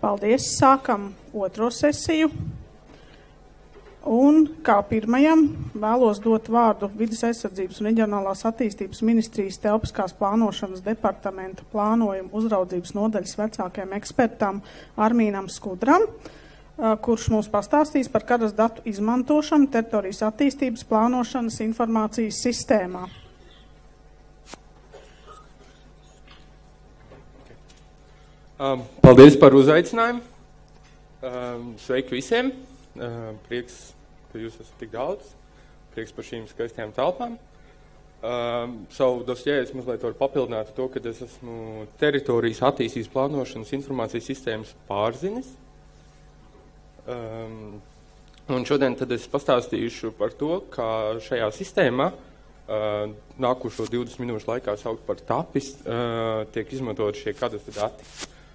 Paldies, sākam otro sesiju. Un kā pirmajam vēlos dot vārdu Vides aizsardzības un reģionālās attīstības ministrijas telpiskās plānošanas departamenta plānojuma uzraudzības nodaļas vecākajam ekspertam Armīnam Skudram, kurš mums pastāstīs par karas datu izmantošanu teritorijas attīstības plānošanas informācijas sistēmā. Paldies par uzaicinājumu. Sveiki visiem. Prieks, ka jūs esat tik daudz. Prieks par šīm skaistajām telpām. Savu dosjē es mazliet varu papildināt to, ka es esmu teritorijas attīstības plānošanas informācijas sistēmas pārzinis. Un šodien tad es pastāstīšu par to, kā šajā sistēmā nākušo 20 minūšu laikā saukt par TAPIS tiek izmantot šie kadastra dati.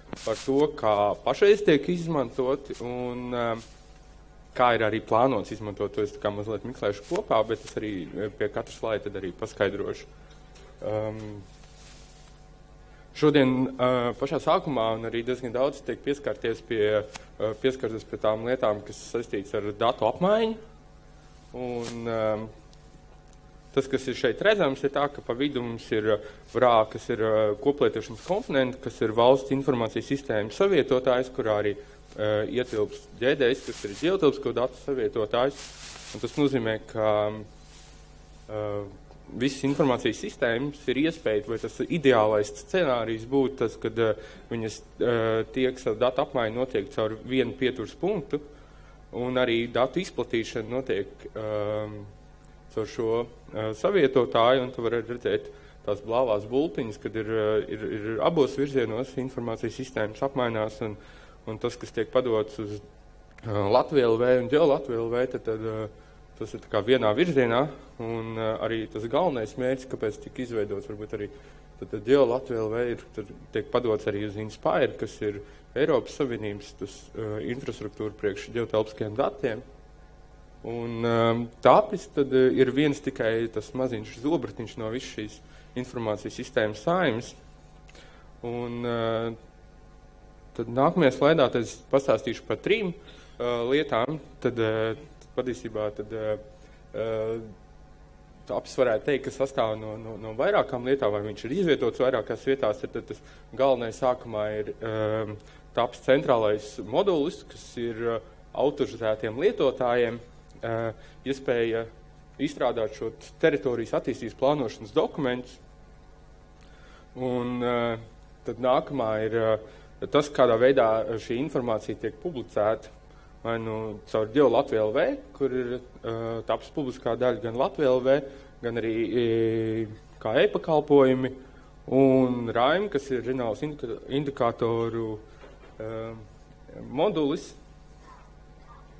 Par to, kā pašreiz tiek izmantoti un kā ir arī plānots izmantot. To es tā kā mazliet miklēšu kopā, bet es arī pie katra slaida tad arī paskaidrošu. Šodien pašā sākumā un arī diezgan daudz tiek pieskarties pie tām lietām, kas saistīts ar datu apmaiņu. Un tas, kas ir šeit redzams, ir tā, ka pa vidu mums ir VRA, kas ir koplietošanas komponenti, kas ir valsts informācijas sistēmas savietotājs, kurā arī ietilps ģēdējs, kas ir ģeotelpisko datu savietotājs. Un tas nozīmē, ka visas informācijas sistēmas ir iespēja, vai tas ideālais scenārijs būtu tas, kad viņas tiek savu datu apmaiņu notiek caur vienu pieturas punktu, un arī datu izplatīšana notiek caur šo savietotāju, un tu vari redzēt tās blāvās bultiņas, kad ir abos virzienos informācijas sistēmas apmainās, un tas, kas tiek padots uz Latviju LV un Ģeolatviju LV, tad tas ir tā kā vienā virzienā, un arī tas galvenais mērķis, kāpēc tika izveidots, varbūt arī tad Ģeolatviju LV tiek padots arī uz Inspire, kas ir Eiropas Savienības infrastruktūra priekš ģeotelpiskajiem datiem. Un TAPIS tad ir viens tikai tas maziņš zobratiņš no visas šīs informācijas sistēmas saimes. Un tad nākamajā slaidā tad es pastāstīšu par 3 lietām. Tad patiesībā TAPIS varētu teikt, ka sastāv no vairākām lietām, vai viņš ir izvietots vairākās vietās. Tad tas galvenais sākumā ir TAPIS centrālais modulis, kas ir autorizētiem lietotājiem, iespēja izstrādāt šo teritorijas attīstības plānošanas dokumentus. Un tad nākamā ir tas, kādā veidā šī informācija tiek publicēta, vai caur Ģeolatviju LV, kur ir TAPIS publiskā daļa gan Latviju LV, gan arī kā e-pakalpojumi, un RAIM, kas ir reģionāls indikātoru modulis.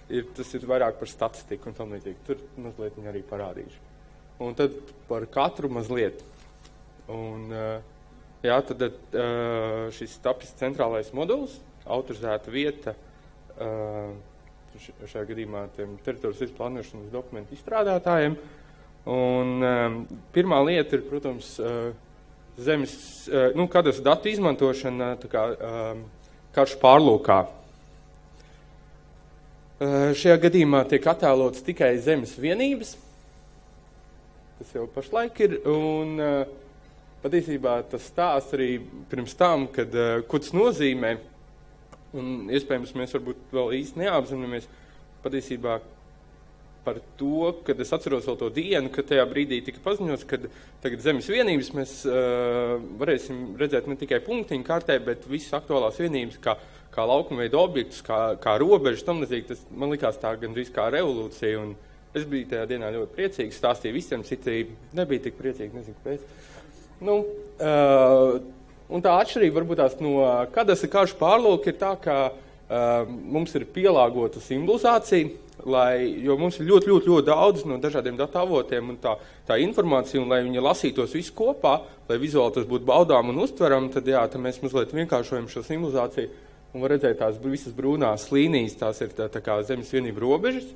Tas ir vairāk par statistiku un tam līdzīgi. Tur mazliet viņi arī parādīšu. Un tad par katru mazliet. Un, tad šis TAPIS centrālais modulis, autorizēta vieta šajā gadījumā tiem teritorijas plānošanas dokumentu izstrādātājiem. Un pirmā lieta ir, protams, zemes, kadastra datu izmantošana tā kā karšu pārlūkā. Šajā gadījumā tiek attēlots tikai zemes vienības, tas jau pašlaik ir, un patiesībā tas stāsts arī pirms tam, ko tas nozīmē, un iespējams mēs varbūt vēl īsti neapzināmies patiesībā par to, kad es atceros vēl to dienu, kad tajā brīdī tika paziņots, kad tagad zemes vienības mēs varēsim redzēt ne tikai punktiņu kartē, bet visas aktuālās vienības, kā laukumveida objektus, kā robežas, tam līdzīgi, tas man likās tā gandrīz kā revolūcija, un es biju tajā dienā ļoti priecīgs, stāstīju visiem, citi nebija tik priecīgi, nezinu, kāpēc. Un tā atšķirība varbūt tās no kadastra karšu pārlūka ir tā, ka mums ir pielāgota simbolizācija, jo mums ir ļoti daudz no dažādiem datu avotiem un tā informācija, un lai viņi lasītos visu kopā, lai vizuāli tas būtu baudām un uztveram, tad mēs mazliet vienkāršojam šo simbolizāciju. Un var redzēt tās visas brūnās līnijas, tās ir tā kā zemes vienība robežas.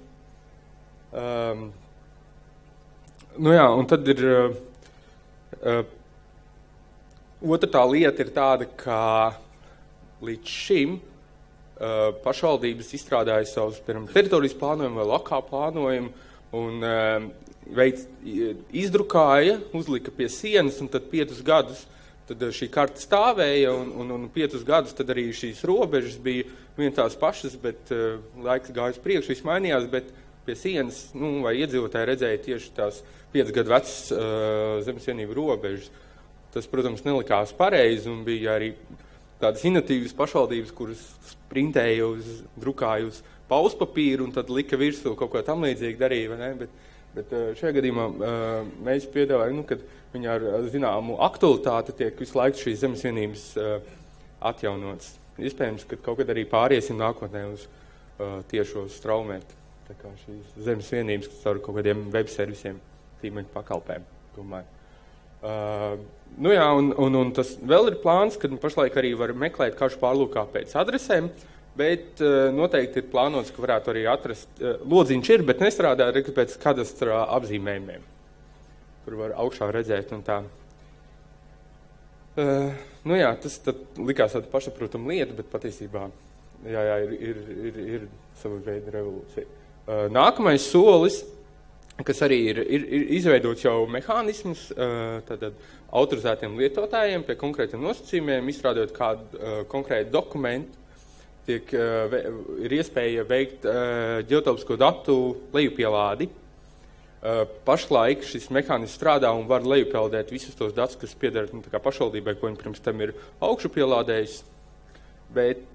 Un tad ir otra tā lieta ir tāda, ka līdz šim pašvaldības izstrādāja savus, piemēram, teritorijas plānojumu vai lokā plānojumu un izdrukāja, uzlika pie sienas un tad 5 gadus tad šī karta stāvēja un 5 gadus tad arī šīs robežas bija vien tās pašas, bet laiks gājas priekš, viss mainījās, bet pie sienas, vai iedzīvotāji redzēja tieši tās 5 gadu vecas zemes vienību robežas. Tas, protams, nelikās pareizi un bija arī tādas inovatīvas pašvaldības, kuras sprintēja drukāja uz pauspapīru un tad lika virsū kaut ko tam līdzīgi darīja, vai ne? Bet šajā gadījumā mēs piedāvājam, kad viņi ar zināmu aktualitāti tiek visu laiku šīs zemes vienības atjaunotas. Iespējams, ka kaut kad arī pāriesim nākotnē uz tiešo straumēt. Tā kā šīs zemes vienības, kas caur kaut kādiem web servisiem, tīmeņu pakalpēm, domāju. Un tas vēl ir plāns, kad pašlaik arī var meklēt karšu pārlūkā pēc adresēm, bet noteikti ir plānots, ka varētu arī atrast, lodziņš ir, bet nestrādā pēc kadastra apzīmējumiem, kur var augšā redzēt un tā. Tas tad likās tāda pašsaprotama lieta, bet patiesībā ir sava veida revolūcija. Nākamais solis, kas arī ir izveidots jau mehānismus, tātad autorizētiem lietotājiem pie konkrētiem nosacījumiem, izstrādājot kādu konkrētu dokumentu, ir iespēja veikt ģeotelpisko datu lejupielādi. Pašlaik šis mehānisms strādā un var lejupielādēt visus tos datus, kas pieder pašvaldībai, ko viņi pirms tam ir augšupielādējis, bet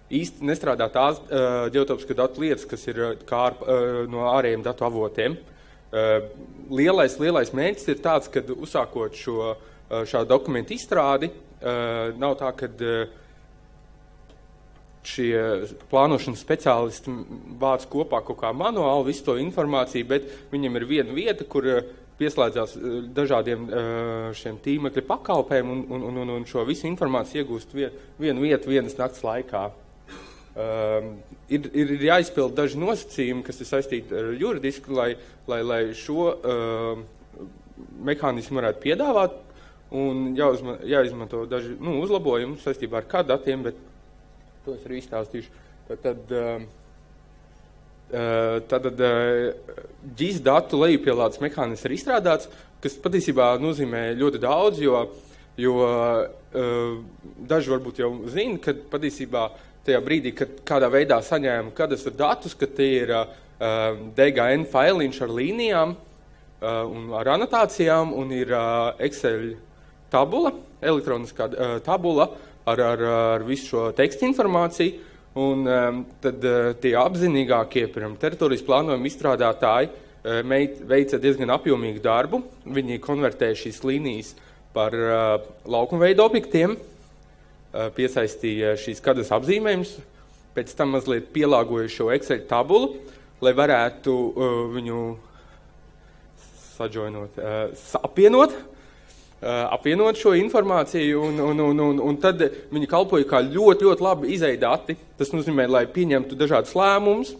īsti nestrādā tās ģeotelpisko datu lietas, kas ir no ārējiem datu avotiem. Lielais mērķis ir tāds, kad uzsākot šādu dokumentu izstrādi, nav tā, kad šie plānošanas speciālisti vāc kopā kaut kā manuāli visu to informāciju, bet viņam ir viena vieta, kur pieslēdzās dažādiem šiem tīmekļa pakalpēm un šo visu informāciju iegūst vienu vietu vienas nakts laikā. Ir jāizpild daži nosacījumi, kas ir saistīti ar juridiski, lai šo mehānismu varētu piedāvāt, un jāizmanto daži uzlabojumi saistībā ar kādu datiem, bet to es arī izstāstīšu. Tad GIS datu lejupielādes mehānisms ir izstrādāts, kas patiesībā nozīmē ļoti daudz, jo daži varbūt jau zina, ka patiesībā tajā brīdī, kad kādā veidā saņēma kadastra datus, ka tie ir DGN failiņš ar līnijām un ar anotācijām un ir Excel tabula, elektroniskā tabula, ar visu šo tekstu informāciju, un tad tie apzinīgākie, piemēram, teritorijas plānojuma izstrādātāji veica diezgan apjomīgu darbu. Viņi konvertē šīs līnijas par laukumveidu objektiem, piesaistīja šīs kadastra apzīmējumus, pēc tam mazliet pielāgoja šo Excel tabulu, lai varētu viņu apvienot šo informāciju, un tad viņi kalpoja kā ļoti, ļoti labi izejdati. Tas nozīmē, lai pieņemtu dažādus lēmumus,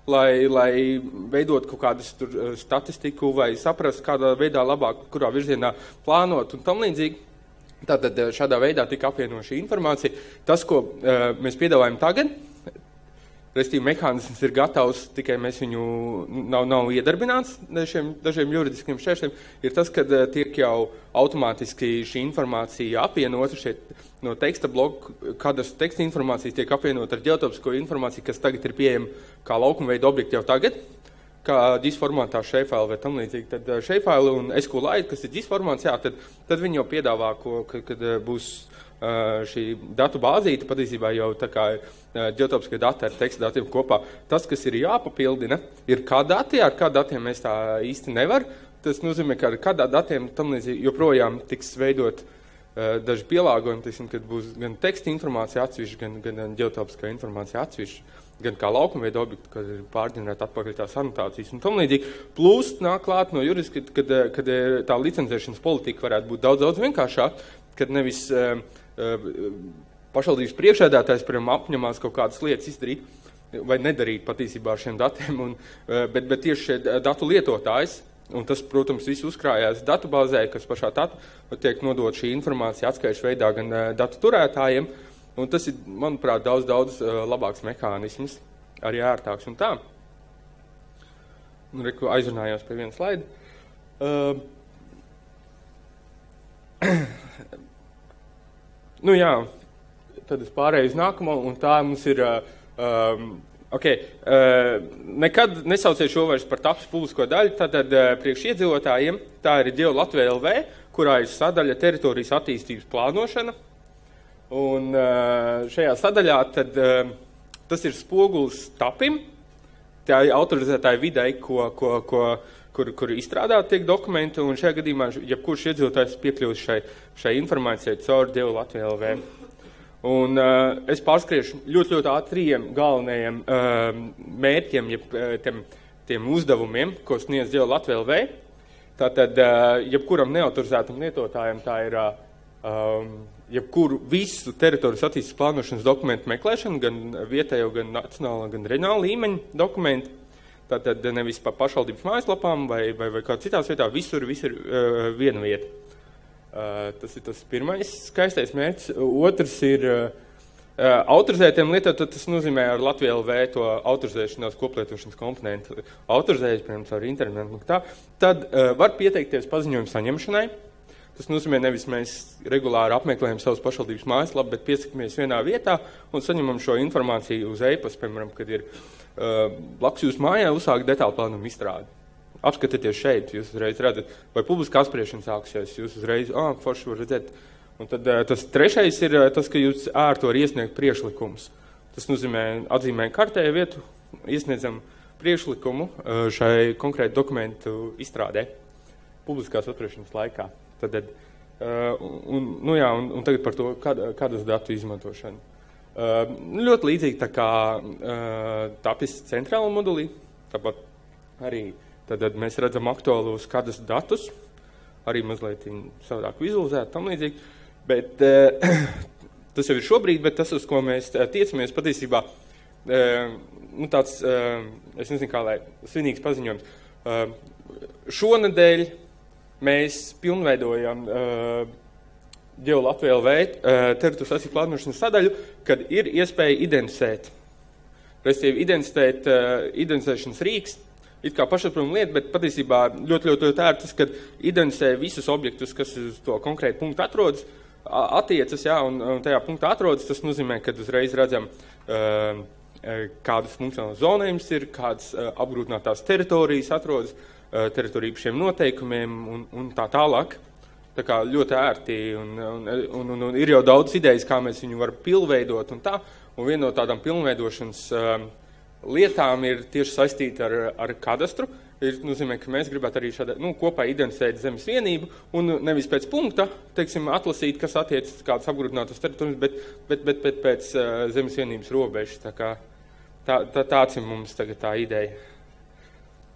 lai veidot kaut kādas statistiku vai saprast, kādā veidā labāk, kurā virzienā plānot un tam līdzīgi. Tātad šādā veidā tika apvienota šī informācija. Tas, ko mēs piedāvājam tagad, restīvi mehānisms ir gatavs, tikai mēs viņu nav iedarbināts dažiem juridiskiem šķēršļiem, ir tas, ka tiek jau automātiski šī informācija apvienota šeit no teksta bloku, kādas teksta informācijas tiek apvienota ar ģeotelpisko informāciju, kas tagad ir pieejama kā laukumveida objekti jau tagad, kā GIS formātā Shapefile vai tam līdzīgi. Tad Shapefile un SQLite, kas ir GIS formāts, tad viņi jau piedāvā, kad būs šī datu bāzīte, patiesībā jau tā kā ģeotelpiskie dati ar teksta datiem kopā. Tas, kas ir jāpapildina, ir kā dati, ar kā datiem mēs tā īsti nevar. Tas nozīmē, ka ar kādā datiem tam līdzīgi joprojām tiks veidot daži pielāgojumi, kad būs gan teksta informācija atsevišķi, gan ģeotelpiskā informācija atsevišķi, gan kā laukumveida objekti, kad ir pārģenerēta atpakaļ tās anotācijas un tam līdzīgi. Plus nāk klāt no juridiski, kad tā licencēšanas politika varētu būt daudz vienkāršāk, kad nevis pašvaldības priekšsēdētājs, piemēram, apņemās kaut kādas lietas izdarīt vai nedarīt patiesībā ar šiem datiem, bet tieši šie datu lietotājs, un tas, protams, viss uzkrājās datubāzē, kas pašā tiek nodot šī informācija atskaišu veidā gan datu turētājiem, Un tas ir, manuprāt, daudz labāks mehānisms, arī ērtāks un tā. Nu, reku aizrunājos pie viena slaida. Nu jā, tad es pārēju uz nākamo, un tā mums ir... Nekad nesauciet šo vairs par taps publisko daļu, tātad priekš iedzīvotājiem tā ir GeoLatvija LV, kurā ir sadaļa teritorijas attīstības plānošana. Un šajā sadaļā tad, tas ir spogulis tapim, tā ir autorizētāja videi, kur izstrādāt tiek dokumenti, un šajā gadījumā, jebkurš iedzīvotājs piekļūst šai informācijai caur GeoLatvija LV. Un es pārskriešu ļoti ātri 3 galvenajiem mērķiem, tiem uzdevumiem, ko sniedz GeoLatvija LV. Tātad, jebkuram neautorizētam lietotājam tā ir jebkuru visu teritorijas attīstības plānošanas dokumentu meklēšanu, gan vietējo, gan nacionālā, gan reģionāla līmeņa dokumenti. Tātad nevis pa pašvaldības mājaslapām vai kā citās vietā, visur ir viena vieta. Tas ir tas pirmais skaistais mērķis. Otrs ir autorizētiem lietot, tas nozīmē ar Latviju LV to autorizēšanās koplietošanas komponentu. Autorizējas, piemēram, caur internetu. Tad var pieteikties paziņojumu saņemšanai. Tas nozīmē nevis mēs regulāri apmeklējam savas pašvaldības mājaslapu, bet piesakamies vienā vietā un saņemam šo informāciju uz e-pastu, piemēram, kad ir blakus jūsu mājā uzsākt detālu plānumu izstrādi. Apskatieties šeit, jūs uzreiz redzat, vai publiskā apspriešana sāksies, jūs uzreiz, forši var redzēt. Un tad tas trešais ir tas, ka jūs ērti var iesniegt priekšlikumus. Tas nozīmē atzīmē kartē vietu, iesniedzam priekšlikumu šai konkrētu dokumentu izstrādē publiskās apspriešanas laikā. Tad, un tagad par to, kādas datu izmantošanu. Ļoti līdzīgi tā kā tapis centrāla modulī, tāpat arī tad mēs redzam aktuālos kādas datus, arī mazliet savādāk vizualizēt, tam līdzīgi, bet tas jau ir šobrīd, bet tas, uz ko mēs tiecamies patiesībā, tāds, es nezinu kā lai, svinīgs paziņojums. Šonedēļ mēs pilnveidojam GeoLatvija LV teritorijas attīstības plānošanas sadaļu, kad ir iespēja identificēt. Respektīvi, identificēšanas rīks, it kā pašsaprotama lieta, bet patiesībā ļoti ērtas, kad identificē visus objektus, kas uz to konkrētu punktu atrodas, attiecas, jā, un tajā punktā atrodas, tas nozīmē, ka uzreiz redzam, kādas funkcionālas zonējums ir, kādas apgrūtinātās teritorijas atrodas, teritoriju šiem noteikumiem un tā tālāk. Tā kā ļoti ērti un ir jau daudz idejas, kā mēs viņu varam pilnveidot un tā. Un viena no tādām pilnveidošanas lietām ir tieši saistīta ar kadastru. Nozīmē, ka mēs gribētu arī šādā, kopā identificēt zemes vienību un nevis pēc punkta, teiksim, atlasīt, kas attiecas kādas apgrūtinātas teritorijas, bet pēc zemes vienības robežas. Tā kā tāds ir mums tagad tā ideja.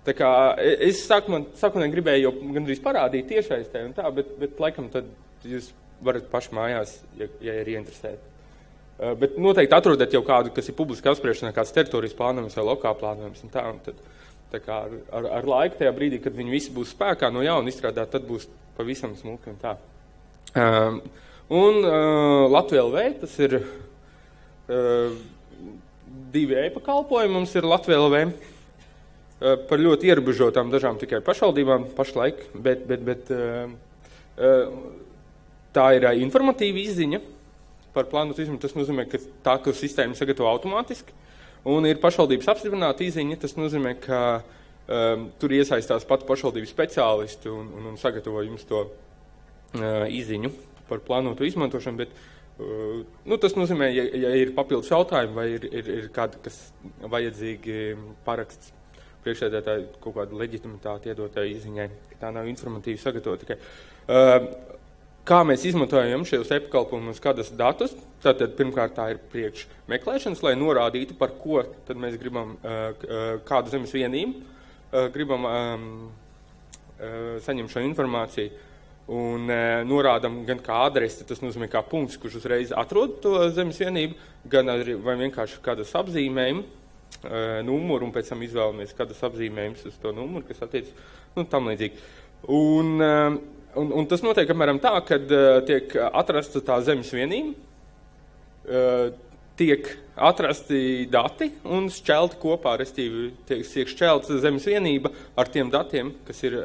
Tā kā es sākumā gribēju jau gandrīz parādīt tiešais te un tā, bet laikam tad jūs varat paši mājās, ja ir ieinteresēti. Bet noteikti atrodat jau kādu, kas ir publiski apspriešanā, kāds teritorijas plānojums vai lokāla plānojums un tā. Un tad, tā kā ar laiku tajā brīdī, kad viņi visi būs spēkā no jauna izstrādāt, tad būs pavisam smuki un tā. Latvija LV, tas ir 2 e-pakalpojumi, mums ir Latvija LV. Par ļoti ierobežotām dažām tikai pašvaldībām pašlaik, bet tā ir informatīva izziņa par plānotu izziņu. Tas nozīmē, ka sistēma sagatavo automātiski, un ir pašvaldības apstiprināta izziņa. Tas nozīmē, ka tur iesaistās pat pašvaldības speciālisti un sagatavo jums to izziņu par plānotu izmantošanu, bet tas nozīmē, ja ir papildus jautājumi vai ir kāda, kas vajadzīgi paraksts priekšsēdētāji kaut kādu leģitimitāti iedotāju izziņai, ka tā nav informatīvi sagatavota tikai. Kā mēs izmantojam šajos e-pakalpojumus kādas datus? Tātad pirmkārt tā ir priekš meklēšanas, lai norādītu, par ko tad mēs gribam kādu zemes vienību, gribam saņemt šo informāciju un norādam gan kā adresi, tas nozīmē kā punkts, kurš uzreiz atrod to zemes vienību, gan arī vai vienkārši kādas apzīmējumu, numuru, un pēc tam izvēlamies kādas apzīmējums uz to numuru, kas attiec, tam līdzīgi. Un tas notiek apmēram tā, kad tiek atrasta tā zemes vienība, tiek atrasti dati un šķelti kopā, restīvi tiek šķelts zemes vienība ar tiem datiem, kas ir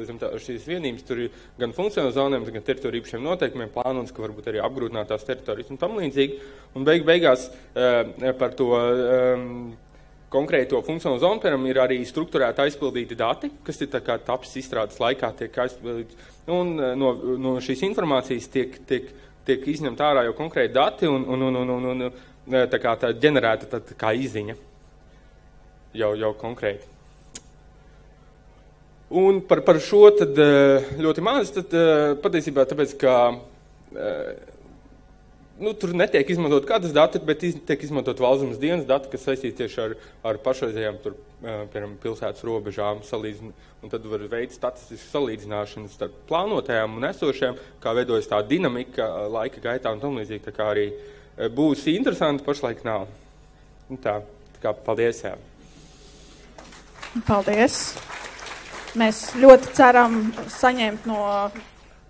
zem šīs vienības. Tur ir gan funkcionāli zonēm, gan teritoriju īpašiem noteikumiem, plānots, ka varbūt arī apgrūtinātās teritorijas un tam līdzīgi. Un beigās par to konkrēto funkcionālo zonu, piemēram, ir arī strukturēti aizpildīti dati, kas ir tā kā taps izstrādes laikā tiek aizpildīti. Un no šīs informācijas tiek izņemt ārā jau konkrēti dati un tā kā tā ģenerēta tā kā izziņa jau konkrēti. Un par šo tad ļoti maz, tad patiesībā tāpēc, ka tur netiek izmantot kādas dati, bet tiek izmantot Valzemes dienas dati, kas saistīti tieši ar pašreizējām tur, piemēram, pilsētas robežām un tad var veikt statistisku salīdzināšanu starp plānotajām un esošajām, kā veidojas tā dinamika laika gaitā un tam līdzīgi, tā kā arī būs interesanti, pašlaik nav. Un tā kā paldies, jā. Paldies. Mēs ļoti ceram saņemt no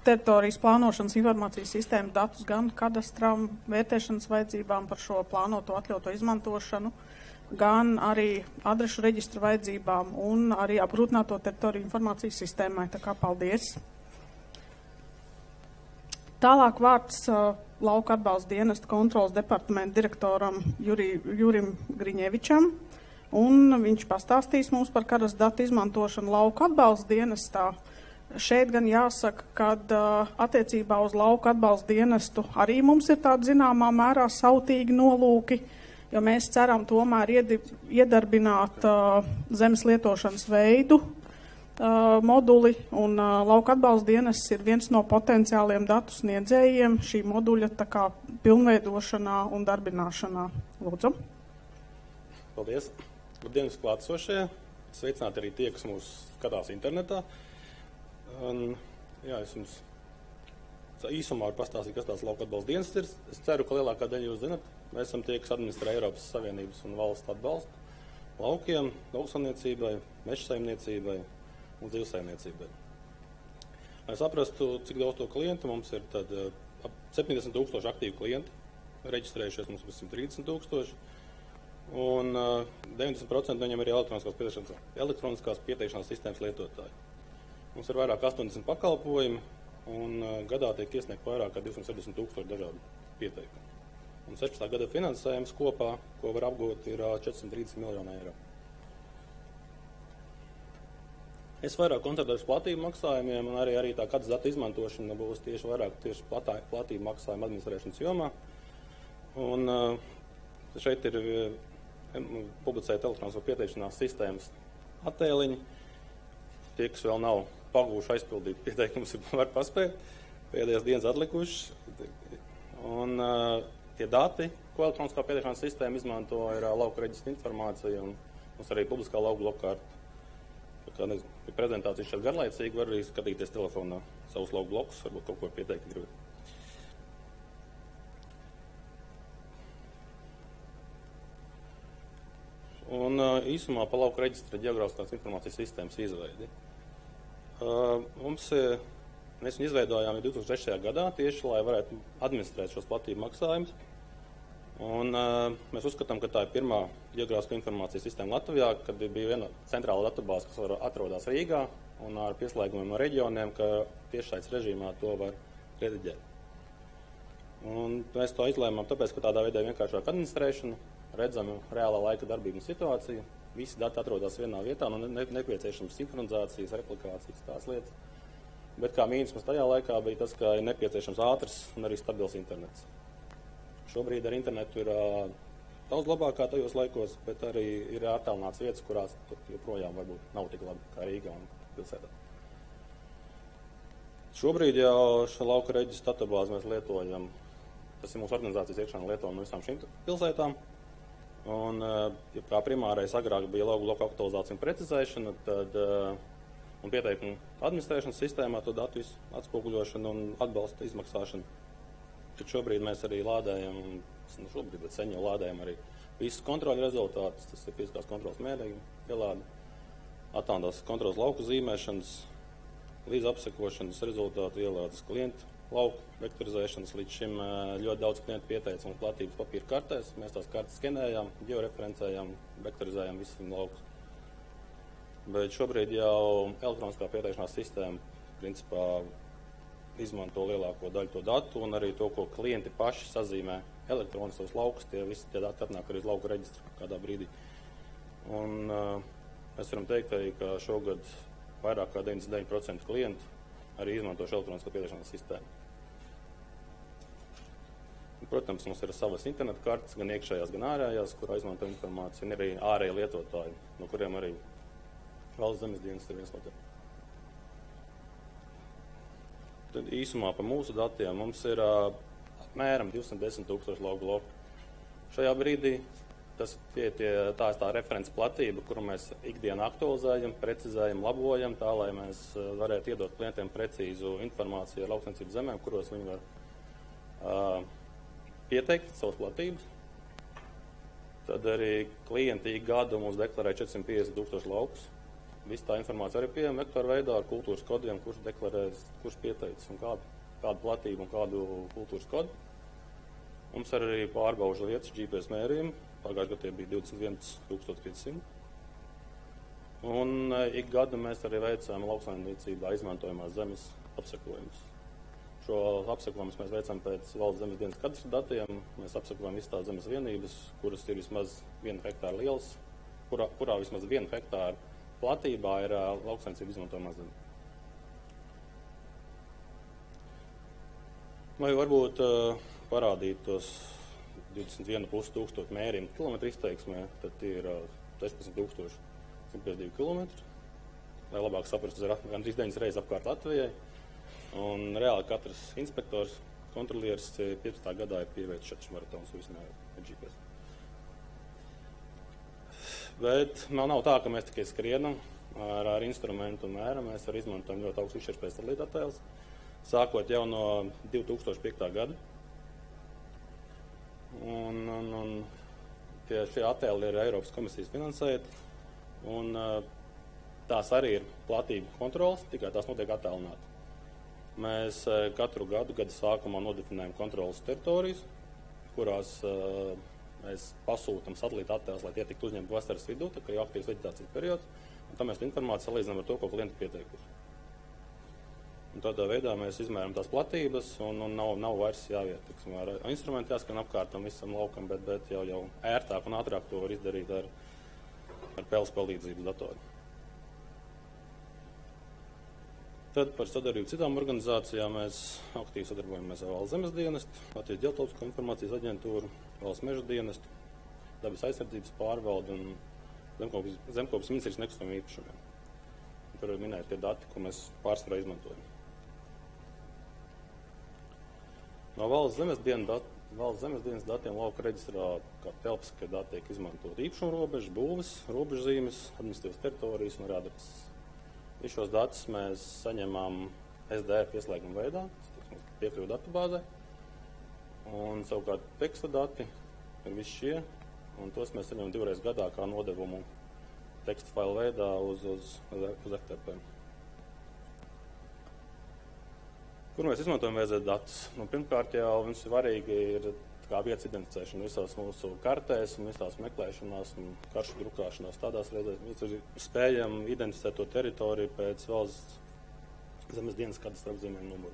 teritorijas plānošanas informācijas sistēmu datus gan kadastram, vērtēšanas vajadzībām par šo plānoto atļauto izmantošanu, gan arī adrešu reģistra vajadzībām un arī apgrūtināto teritoriju informācijas sistēmai. Tā kā paldies. Tālāk vārds Lauka atbalsta dienesta kontrolas departamenta direktoram Jurim Griņevičam, un viņš pastāstīs mums par kadastra datu izmantošanu Lauka atbalsta dienestā. Šeit gan jāsaka, ka attiecībā uz Lauka atbalsta dienestu arī mums ir tādi zināmā mērā sautīgi nolūki, jo mēs ceram tomēr iedarbināt zemes lietošanas veidu moduli, un Lauka atbalsta dienests ir viens no potenciāliem datu sniedzējiem šī moduļa tā kā pilnveidošanā un darbināšanā. Lūdzu. Paldies. Labdienas klātsošie. Sveicināti arī tie, kas mūs skatās internetā. Jā, es jums īsumā varu pastāstīt, kas tās Lauka atbalsta dienests ir. Es ceru, ka lielākā daļa jūs zinat. Mēs esam tie, kas administrē Eiropas Savienības un valsts atbalstu laukiem, lauksaimniecībai, mežsaimniecībai un zivsaimniecībai. Lai saprastu, cik daudz to klientu mums ir, tad ap 70 000 aktīvu klienti, reģistrējušies mums 130 000, un 90% viņam ir elektroniskās pieteikšanās sistēmas lietotāji. Mums ir vairāk 80 pakalpojumi, un gadā tiek iesniegt vairāk kā 260 000 dažādu pieteikumu. Un 16. gada finansējums kopā, ko var apgūt, ir 430 miljoni eiro. Es vairāk koncentrēšu platību maksājumiem, un arī tā kadastra datu izmantošana būs vairāk platību maksājumu administrēšanas jomā. Un šeit ir publicēta elektronisko pieteikšanās sistēmas attēliņi. Tie, kas vēl nav pagūši aizpildīt pieteikumus, var paspēt. Pēdējās dienas atlikušas. Un tie dati, ko elektroniskā pieteikšanās sistēma izmanto, ir lauka reģistra informācija un mums arī publiskā lauka blokkārta. Kā ja prezentācija šeit garlaicīgi, var arī skatīties telefonā savus lauka blokus, varbūt kaut ko pieteikt gribat. Un īsumā pa lauka reģistra ģeogrāfiskās informācijas sistēmas izveidi. Mēs viņu izveidojām 2006. gadā tieši, lai varētu administrēt šos platību maksājumus. Un mēs uzskatām, ka tā ir pirmā ģeogrāfiskā informācijas sistēma Latvijā, kad bija viena centrāla datubāze, kas atrodas Rīgā un ar pieslēgumiem no reģioniem, ka tiešsaistes režīmā to var rediģēt. Un mēs to izlēmām tāpēc, ka tādā veidā vienkāršāk administrēšana, redzam reālā laika darbību situāciju, visi dati atrodas vienā vietā, un nepieciešams sinhronizācijas, replikācijas, tās lietas. Bet kā mīnus mums tajā laikā bija tas, ka ir nepieciešams ātrs un arī stabils internets. Šobrīd ar internetu ir daudz labākā tajos laikos, bet arī ir attālināts vietas, kurās joprojām varbūt nav tik labi kā Rīgā un pilsētā. Šobrīd jau šo lauka reģistra datubāzi mēs lietojam. Tas ir mūsu organizācijas iekšēnē lietojam no visām šīm pilsētām. Un, ja kā primārais agrāk bija lauka aktualizācija un precizēšana, tad un pieteikumu administrēšanas sistēmā to datu atspoguļošanu un atbalsta izmaksāšanu. Tad šobrīd mēs arī lādējam, bet sen jau lādējam arī visus kontroļu rezultātus, tas ir fiziskās kontrolas mērījumi, ielādi, attālinātās kontrolas lauku zīmēšanas, līdz apsekošanas rezultātu ielādes klientu lauku vektorizēšanas. Līdz šim ļoti daudz klientu pieteica mums platības papīra kartēs. Mēs tās kartes skenējām, georeferencējām, vektorizējām visus viņu laukus. Bet šobrīd jau elektroniskā pieteikšanās sistēma principā izmanto lielāko daļu to datu un arī to, ko klienti paši sazīmē elektroniskos laukus. Visi tie dati atnāk arī uz lauku reģistru kādā brīdī. Un mēs varam teikt arī, ka šogad vairāk kā 99% klientu arī izmanto šo elektronisko pieteikšanās sistēmu. Protams, mums ir savas interneta kartes, gan iekšējās, gan ārējās, kurā izmanto informāciju, un arī ārēji lietotāji, no kuriem arī Valsts zemes dienas ir viens no tiem. Tad īsumā par mūsu datiem mums ir apmēram 210 000 lauku bloku. Šajā brīdī tā ir tā references platība, kuru mēs ikdienā aktualizējam, precizējam, labojam, tā, lai mēs varētu iedot klientiem precīzu informāciju ar lauksaimniecības zemēm, kuros viņi var pieteikt savas platības. Tad arī klienti ik gadu mums deklarē 450 000 laukus. Viss tā informācija arī pieejama vektoru veidā ar kultūras kodiem, kurš deklarēs, kurš pieteicis un kādu platību un kādu kultūras kodu. Mums ir arī pārbaužu lietas GPS mērījumi. Pagājušajā gadā bija 21 500. Un ik gadu mēs arī veicam lauksaimniecībā izmantojamās zemes apsekojumus. Šo apsekojumus mēs veicam pēc Valsts zemes dienas kadastra datiem. Mēs apsekojam visas tās zemes vienības, kuras ir vismaz 1 hektāra lielas, kurā vismaz 1 hektāra platībā ir lauksaimniecība izmantojamā zeme. Vai varbūt parādīt tos 21,5 tūkstoši mērījumu kilometru izteiksmē, tad tie ir 16 152 kilometri. Lai labāk saprastu, tas ir gandrīz 9 reizes apkārt Latvijai. Un reāli katrs inspektors, kontrolieris 15. gadā ir pieveicis 4 maratonus vismēr ar GPS. Bet nav tā, ka mēs tikai skrienam ar instrumentu un mēram. Mēs arī izmantojam ļoti augstu izšķirtspējas satelīta attēlus, sākot jau no 2005. gada. Un šie attēli ir Eiropas komisijas finansēti. Un tās arī ir platību kontrolas, tikai tās notiek attālināti. Mēs katru gadu, gada sākumā nodefinējam kontrolas teritorijas, kurās mēs pasūtam satelīta attēlus, lai tie tiktu uzņemti vasaras vidū, tā kā ir aktīvs veģetācijas periods, un tam mēs informāciju salīdzinām ar to, ko klienti pieteikuši. Un tādā veidā mēs izmēram tās platības, un nav vairs jāiet. Ar instrumentu jāskan apkārtam visam laukam, bet jau ērtāk un ātrāk to var izdarīt ar peles palīdzības datoru. Tad par sadarbību citām organizācijām mēs aktīvi sadarbojamies ar Valsts zemes dienestu, Latvijas ģeoloģisko informācijas aģentūru, Valsts meža dienestu, dabas aizsardzības pārvaldu un zemkopības ministrijas nekustamiem īpašumiem. Tur ir minēti tie dati, ko mēs pārsvarā izmantojam. No Valsts zemes dienas datiem lauka reģistrā kā telpiskie dati tiek izmantot īpašuma robežas, būves, robežzīmes, administratīvas teritorijas un adreses. Visus šos datus mēs saņemam SDR pieslēguma veidā, piekļuvu datubāzē. Un savukārt teksta dati ir visi šie, un tos mēs saņemam 2 reizes gadā kā nodevumu teksta failu veidā uz FTP. Kur mēs izmantojam VZ datus? Pirmkārt jau mums svarīgi ir kā vietas identificēšana visās mūsu kartēs un visās meklēšanās un karšu drukāšanās. Tādās reizēs mēs spējam identificēt to teritoriju pēc Valsts zemes dienas kadastra apzīmējuma numuru.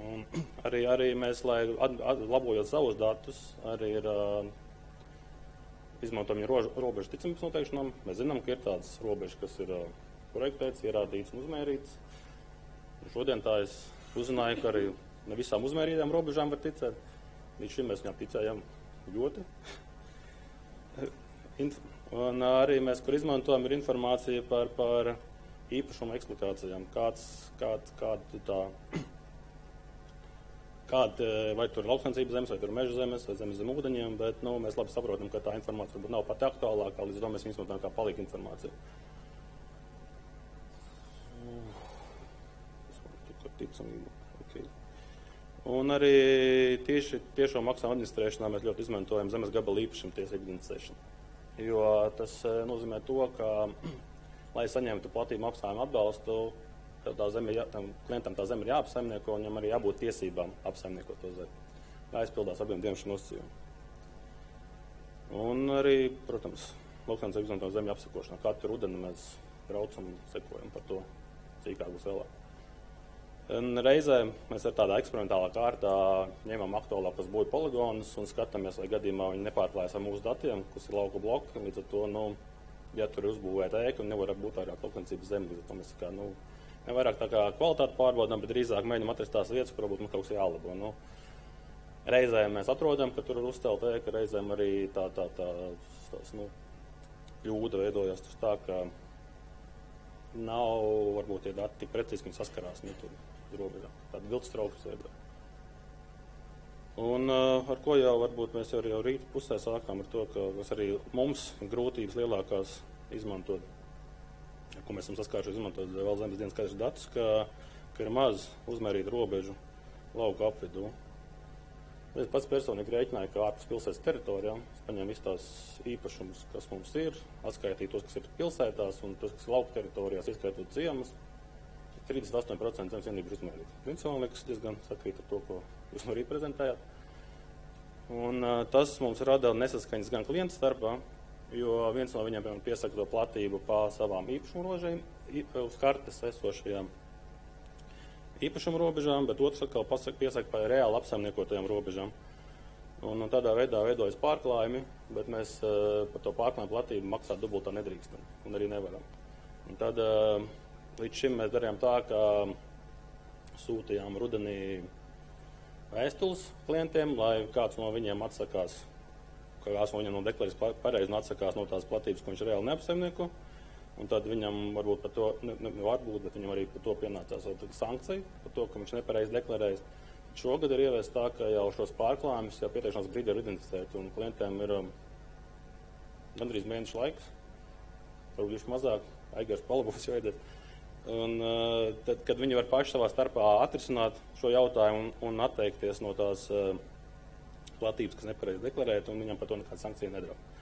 Un arī mēs, lai labojot savus datus, arī ir izmantojam robežu ticamības noteikšanām. Mēs zinām, ka ir tādas robežas, kas ir projektētas, ierādītas un uzmērītas. Un šodien tā es uzzināju, ka arī ne visām uzmērītām robežām var ticēt. Līdz šim mēs viņām ticējam ļoti. Un arī mēs, kur izmantojam, ir informācija par īpašumu eksploatācijām. Vai tur ir lauksaimniecības zemes, vai tur ir meža zemes, vai zemes zem ūdeņiem, bet mēs labi saprotam, ka tā informācija varbūt nav pati aktuālākā, līdz to mēs viņu izmantojam kā palīga informāciju. Un arī tiešo maksājumu administrēšanā mēs ļoti izmantojam zemes gabala īpašumu tiesību identificēšanu. Jo tas nozīmē to, ka, lai saņemtu platību maksājumu atbalstu, tam klientam tā zeme ir jāapsaimnieko, un viņam arī jābūt tiesībām apsaimniekot to zemi. Jāizpildās abiem diviem šiem nosacījumiem. Un arī, protams, lauksaimniecība izmanto zemju apsakošanā. Katru rudeni mēs braucam un sekojam par to, cīkāk būs vēlāk. Un reizē mēs ar tādā eksperimentālā kārtā ņemam aktuālākos būju poligonus un skatāmies, vai gadījumā viņi nepārklājas ar mūsu datiem, kas ir lauku bloki. Līdz ar to, ja tur ir uzbūvēta ēka un nevar būt vairāk lauksaimniecības zemi, līdz ar to mēs nevairāk tā kā kvalitāti pārbaudām, bet drīzāk mēģinām atrast tās vietas, kur varbūt mums kaut kas jālabo. Reizēm mēs atrodam, ka tur ir uzcelta ēka, reizēm arī tās kļūda veidojās tur tā, ka nav varbūt tie dati tik precīzi, ka viņi saskarās tur robežā. Tāda viltstraukas veidā. Un ar ko jau varbūt mēs jau rīta pusē sākām ar to, ka arī mums grūtības lielākās izmantot, ko mēs esam saskārušies izmantot vēl zemes dienas skaidrs datus, ka ir maz uzmērīt robežu lauku apvidū. Es pats personīgi rēķināju, ka ārpus pilsētas teritorijām es paņēmu visus tās īpašumus, kas mums ir, atskaitīju tos, kas ir pilsētās un tos, kas ir lauku teritorijās, ieskaitot ciemus. 38% zemes vienību ir uzmērīti. Principā, man liekas, diezgan sakrīt ar to, ko jūs no rīta prezentējāt. Un tas mums rada nesaskaņas gan klientu starpā, jo viens no viņiem, piemēram, piesaka to platību pa savām īpašumu robežām, uz kartes esošajām īpašumu robežām, bet otrs atkal piesaka par reāli apsaimniekotajām robežām. Un tādā veidā veidojas pārklājumi, bet mēs par to pārklājumu platību maksāt dubultā nedrīkstam un arī nevaram. Un tad līdz šim mēs darījām tā, ka sūtījām rudenī vēstules klientiem, lai kāds no viņiem atsakās, kāds no viņiem deklarēs pareizi un atsakās no tās platības, ko viņš reāli neapsaimnieko. Un tad viņam varbūt par to, bet viņam arī par to pienācās sankcija, par to, ka viņš nepareizi deklarējas. Šogad ir ieviest tā, ka jau šos pārklājumus jau pieteikšanās brīdī ir identificēti, un klientiem ir gandrīz mēnešu laiks, varbūt mazāk, Aigars palabos jāiediet. Un tad, kad viņi var paši savā starpā atrisināt šo jautājumu un atteikties no tās platības, kas nepareizi deklarēta, un viņam par to nekāda sankcija nedraud.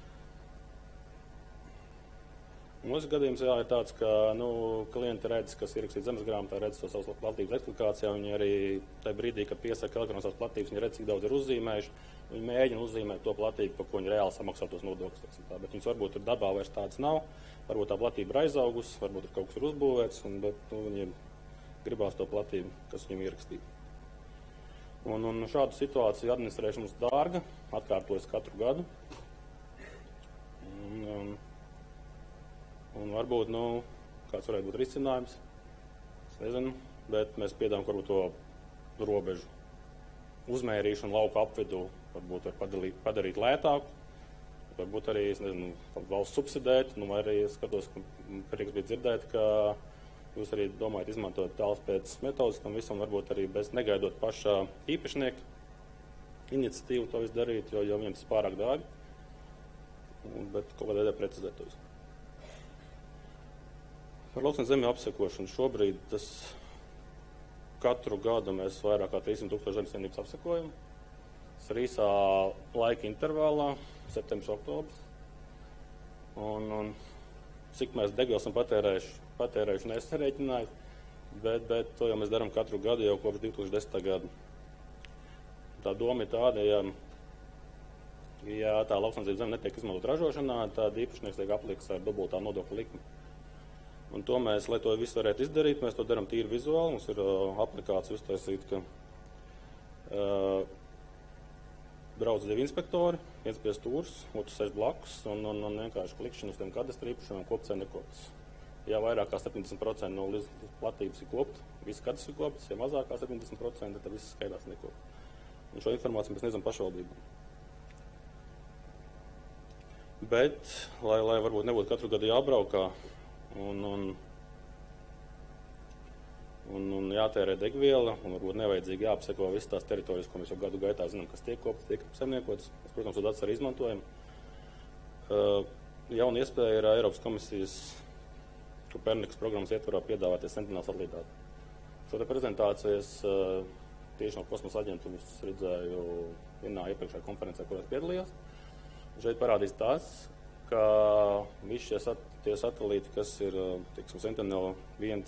Mūsu gadījums ir tāds, ka klienti redz, kas ir ierakstīts zemes grāmatā, redz to savas platības eksplikācijā. Viņi arī tajā brīdī, kad piesaka elektroniskās platības, viņi redz, cik daudz ir uzzīmējuši. Viņi mēģina uzzīmēt to platību, par ko viņi reāli samaksā tos nodokļus. Bet viņas varbūt tur dabā vairs tādas nav. Varbūt tā platība ir aizaugusi, varbūt ir kaut kas ir uzbūvēts, bet viņiem gribās to platību, kas viņiem ierakstīta. Un šādu situāciju administrēšana mums dārga, atkārtojas katru gadu. Un varbūt, kāds varētu būt risinājums, es nezinu, bet mēs piedāvājam, ka varbūt to robežu uzmērīšanu lauku apvidū varbūt var padarīt lētāku, varbūt arī, es nezinu, valsts subsidēt, vai arī skatos, ka prieks bija dzirdēt, ka jūs arī domājat izmantot tāls pēc metodas, tam visam varbūt arī bez negaidot pašā īpašnieka iniciatīvu to visu darīt, jo viņiem tas pārāk dārgi, bet kaut kādā veidā precizēt to visu. Par lauksaimniecības zemju apsekošanu šobrīd katru gadu mēs vairāk kā 300 000 zemes vienības apsekojam. Tas ir īsā laika intervālā, septembris, oktobris. Un cik mēs degvielas esam patērējuši nesareiķināju, bet to jau mēs darām katru gadu jau kopš 2010. gada. Tā doma ir tāda, ja tā lauksaimniecības zeme netiek izmantot ražošanā, tad īpašnieks tiek aplikts ar dubultā nodokļa likmi. Un to mēs, lai to visu varētu izdarīt, mēs to darām tīri vizuāli. Mums ir aplikācija uztaisīta, ka brauc 2 inspektori, viens pie stūres, otrs sēž blakus un vienkārši klikšķina uz tiem kadastra īpašumiem kopcē nekoptas. Ja vairāk kā 70% no platības ir kopta, visi kadastri ir koptas, ja mazāk kā 70%, tad viss skaidrās nekopta. Un šo informāciju mēs sniedzam pašvaldībām. Bet, lai varbūt nebūtu katru gadu jābraukā, un jātērē degviela, un varbūt nevajadzīgi jāapseko visas tās teritorijas, ko mēs jau gadu gaitā zinām, kas tiek koptas, tiek apsaimniekotas. Mēs, protams, to datus arī izmantojam. Jauna iespēja ir Eiropas komisijas Kopernikas programmas ietvarā piedāvāties sentinels satelītāti. Šo te prezentāciju es tieši no kosmosa aģentūras redzēju vienā iepriekšējā konferencē, kurās piedalījos. Šeit parādīs tas, ka visi tie satelīti, kas ir Sentinel-1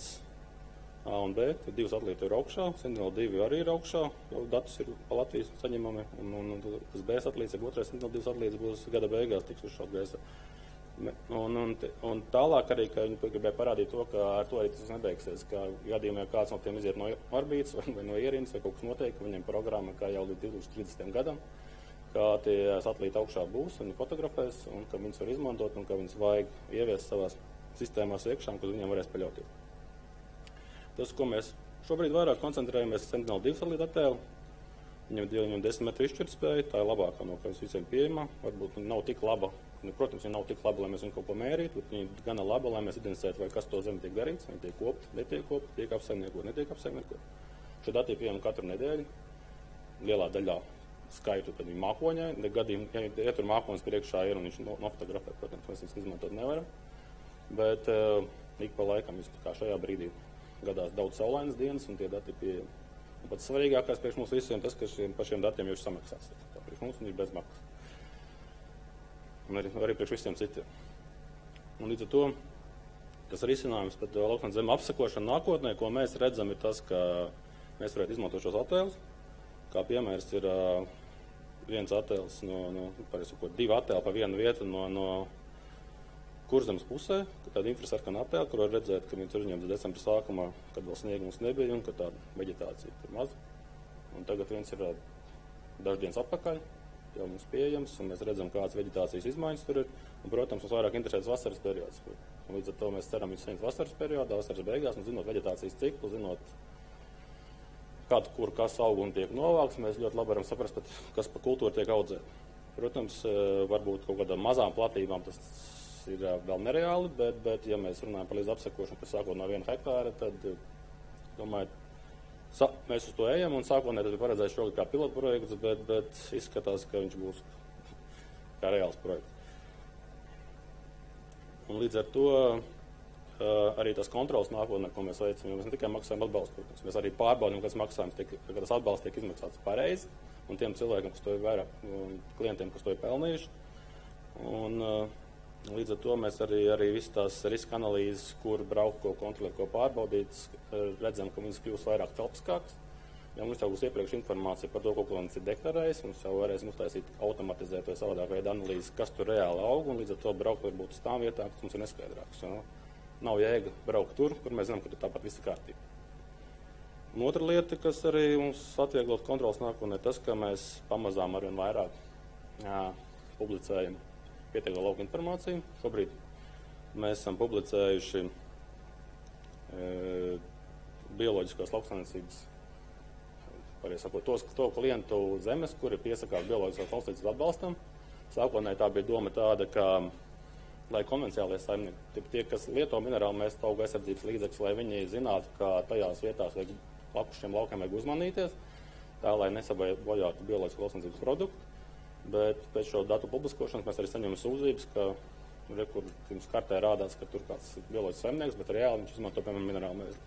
A un B, tad 2 satelīti ir augšā, Sentinel-2 arī ir augšā, jau datus ir pa Latvijas saņemami, un tas B satelīts, ja 2. Sentinel-2 satelīts būs gada beigās, tiks uzšaut gaisā. Un tālāk arī, ka viņi gribēja parādīt to, ka ar to arī tas nebeigsies, ka gadījumā kāds no tiem iziet no orbītas vai no ierīnas vai kaut kas notiek, viņiem programma, kā jau līdz 2030. gadam, kā tie satelīti augšā būs, viņi fotografēs, un ka viņus var izmantot, un ka viņus vajag ieviest savās sistēmās iekšā, un ka viņiem varēs paļauties. Tas, ko mēs šobrīd vairāk koncentrējamies, ir Sentinel-2 satelīta attēlu. Viņam 10 metru izšķirtspēja, tā ir labākā no kas visiem pieejamā. Varbūt viņa nav tik laba, protams, viņa nav tik laba, lai mēs viņu kaut ko mērītu, bet viņa ir gana laba, lai mēs identificētu, vai kas to zemi tiek darīts, vai tiek kopt, netiek kopt, tiek apsaimniekot, netiek apsaimniekot. Šie dati ir pieejami katru nedēļu. Lielā daļā skaitu tad viņi mākoņai. Gadījumā, ja tur mākonis priekšā ir un viņš nofotografē, protams, mēs viņus izmantot nevaram. Bet ik pa laikam, kā šajā brīdī, gadās daudz saulainas dienas un tie dati ir pieejami. Un pats svarīgākais priekš mums visiem tas, ka par šiem datiem jau ir samaksāts. Tā priekš mums ir bez maksas. Un arī priekš visiem citiem. Un līdz ar to, tas risinājums par lauksaimniecības zemi apsekošanu nākotnē, ko mēs redzam, ir tas, ka mēs varētu izmantot šos attēlus. Kā piemērs ir viens attēls, divi attēli pa vienu vietu no Kurzemes pusē, tāda infrasarkana attēla, kur var redzēt, ka viņi tur uzņemts decembra sākumā, kad vēl sniega mums nebija un ka tāda veģetācija ir maz. Un tagad viens ir daždienas atpakaļ, jau mums pieejams, un mēs redzam, kādas veģetācijas izmaiņas tur ir. Un, protams, mums vairāk interesēs vasaras periods. Un līdz ar to mēs ceram viņus saņemt vasaras periodā, vasaras beigās, un zinot veģetācijas ciklu, zinot, kad, kur, kas aug un tiek novākts, mēs ļoti labi varam saprast, kas pa kultūru tiek audzēt. Protams, varbūt kaut kādām mazām platībām tas ir vēl nereāli, bet ja mēs runājam par līdz apsekošanu, kas sākot no 1 hektāra, tad, domāju, mēs uz to ejam, un sākotnē tas ir paredzēts šogad kā pilotprojekts, bet izskatās, ka viņš būs kā reāls projekts. Un līdz ar to arī tas kontrols nākotnē, ko mēs veicam, jo mēs ne tikai maksājam atbalstu, mēs arī pārbaudām, kas maksājums, ka tas atbalsts tiek izmaksāts pareizi, un tiem cilvēkiem, kas to ir vairāk, klientiem, kas to ir pelnījuši. Un līdz ar to mēs arī visas tās riska analīzes, kur braukt, ko kontrolēt, ko pārbaudīt, redzam, ka viņas kļūst vairāk telpiskākas. Ja mums jau būs iepriekš informācija par to, ko klients ir deklarējis, mums jau varēsim uztaisīt automatizēt vai savādāk veidu analīzes, kas tur reāli aug, un līdz ar to braukt varbūt uz tām vietām, kas mums ir neskaidrākas. Nav jēga braukt tur, kur mēs zinām, ka tur tāpat viss ir kārtībā. Un otra lieta, kas arī mums atvieglot kontrols nākotnē, tas, ka mēs pamazām arvien vairāk publicējam pietiekamo lauku informāciju. Šobrīd mēs esam publicējuši bioloģiskās lauksaimniecības, to klientu zemes, kuri piesakās bioloģiskās lauksaimniecības atbalstam. Sākotnēji tā bija doma tāda, ka, lai konvenciālie saimnieki, tie, kas lieto minerālu mēs augu aizsardzības līdzekļus, lai viņi zinātu, ka tajās vietās vajag blakus šiem laukiem vajag uzmanīties, tā, lai nesabojātu bioloģiskās lauksaimniecības produktu. Bet pēc šo datu publiskošanas mēs arī saņemam sūdzības, ka kur jums kartē rādās, ka tur kāds bioloģisks saimnieks, bet reāli viņš izmanto, piemēram, minerālu mēsli.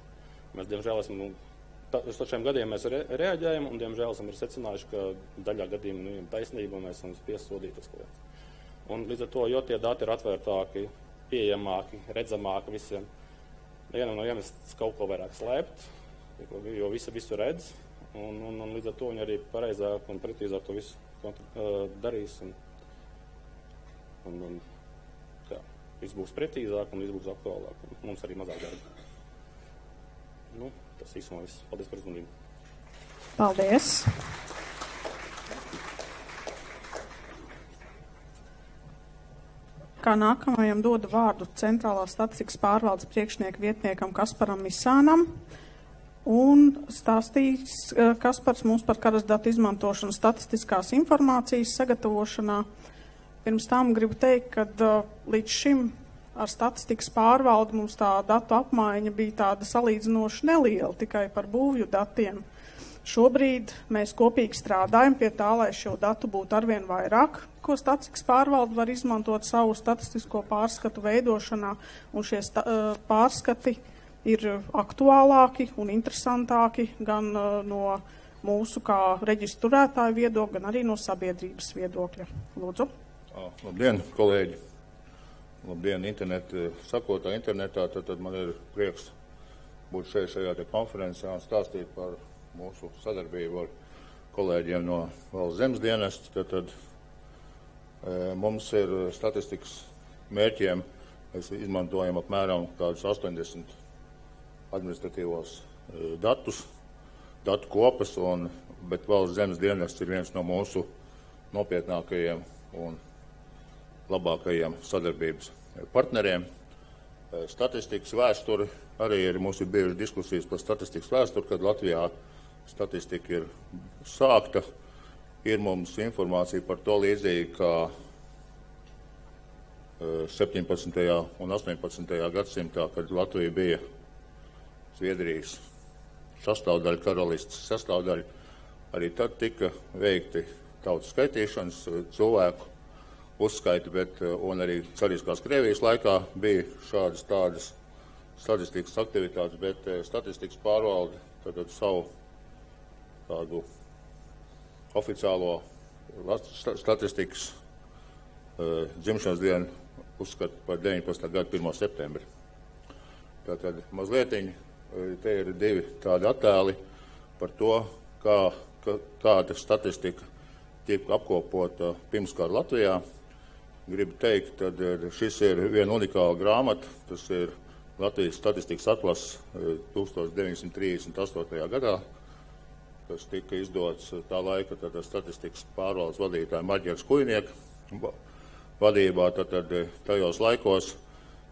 Mēs, diemžēl, uz šiem gadiem mēs reaģējam, un, diemžēl, esam secinājuši, ka daļā gadījumā viņam taisnība, un mēs esam piesodīti uz klientus. Un līdz ar to, jo tie dati ir atvērtāki, pieejamāki, redzamāki visiem, vienam no iemesls kaut ko vairāk slēpt, jo visu redz, un līdz ar to viņi arī pareizāk un precīzāk to visu darīs, un viss būs precīzāk un viss būs aktuālāk, un mums arī mazāk darba. Tas īsumā viss. Paldies par uzmanību. Paldies! Kā nākamajam dodu vārdu centrālās statistikas pārvaldes priekšnieka vietniekam Kasparam Misānam. Un stāstīs Kaspars mums par karas datu izmantošanu statistiskās informācijas sagatavošanā. Pirms tam gribu teikt, ka līdz šim ar statistikas pārvaldi mums tā datu apmaiņa bija tāda salīdzinoši neliela, tikai par būvju datiem. Šobrīd mēs kopīgi strādājam pie tā, lai šo datu būtu arvien vairāk, ko statistikas pārvalde var izmantot savu statistisko pārskatu veidošanā, un šie pārskati ir aktuālāki un interesantāki gan no mūsu kā reģistrētāju viedokļa, gan arī no sabiedrības viedokļa. Lūdzu. Labdien, kolēģi! Labdien, sakotāji internetā. Tad man ir prieks būt šajā konferencē un stāstīt par mūsu sadarbību ar kolēģiem no Valsts zemes dienesta. Tad mums ir statistikas mērķiem, mēs izmantojam apmēram kādus 80 administratīvos datus, datu kopas, bet Valsts zemes dienests ir viens no mūsu nopietnākajiem un labākajiem sadarbības partneriem. Statistikas vēsturi arī mums ir bijušas diskusijas par statistikas vēsturi, kad Latvijā statistika ir sākta. Ir mums informācija par to līdzīgi, kā 17. un 18. gadsimtā, kad Latvija bija Zviedrijas sastāvdaļa, karalistes sastāvdaļa, arī tad tika veikti tautas skaitīšanas, cilvēku uzskaiti, un arī cariskās Krievijas laikā bija šādas tādas statistikas aktivitātes, bet statistikas pārvalde tad savu tādu oficiālo statistikas dzimšanas dienu uzskata par 19. gada 1. septembri. Tātad mazlietiņi, te ir divi tādi attēli par to, kāda statistika tiek apkopota pirmskara Latvijā. Gribu teikt, tad šis ir viena unikāla grāmata, tas ir Latvijas statistikas atlases 1938. gadā, kas tika izdots tā laika statistikas pārvaldes vadītāja Marģera Skujnieka vadībā. Tad tajos laikos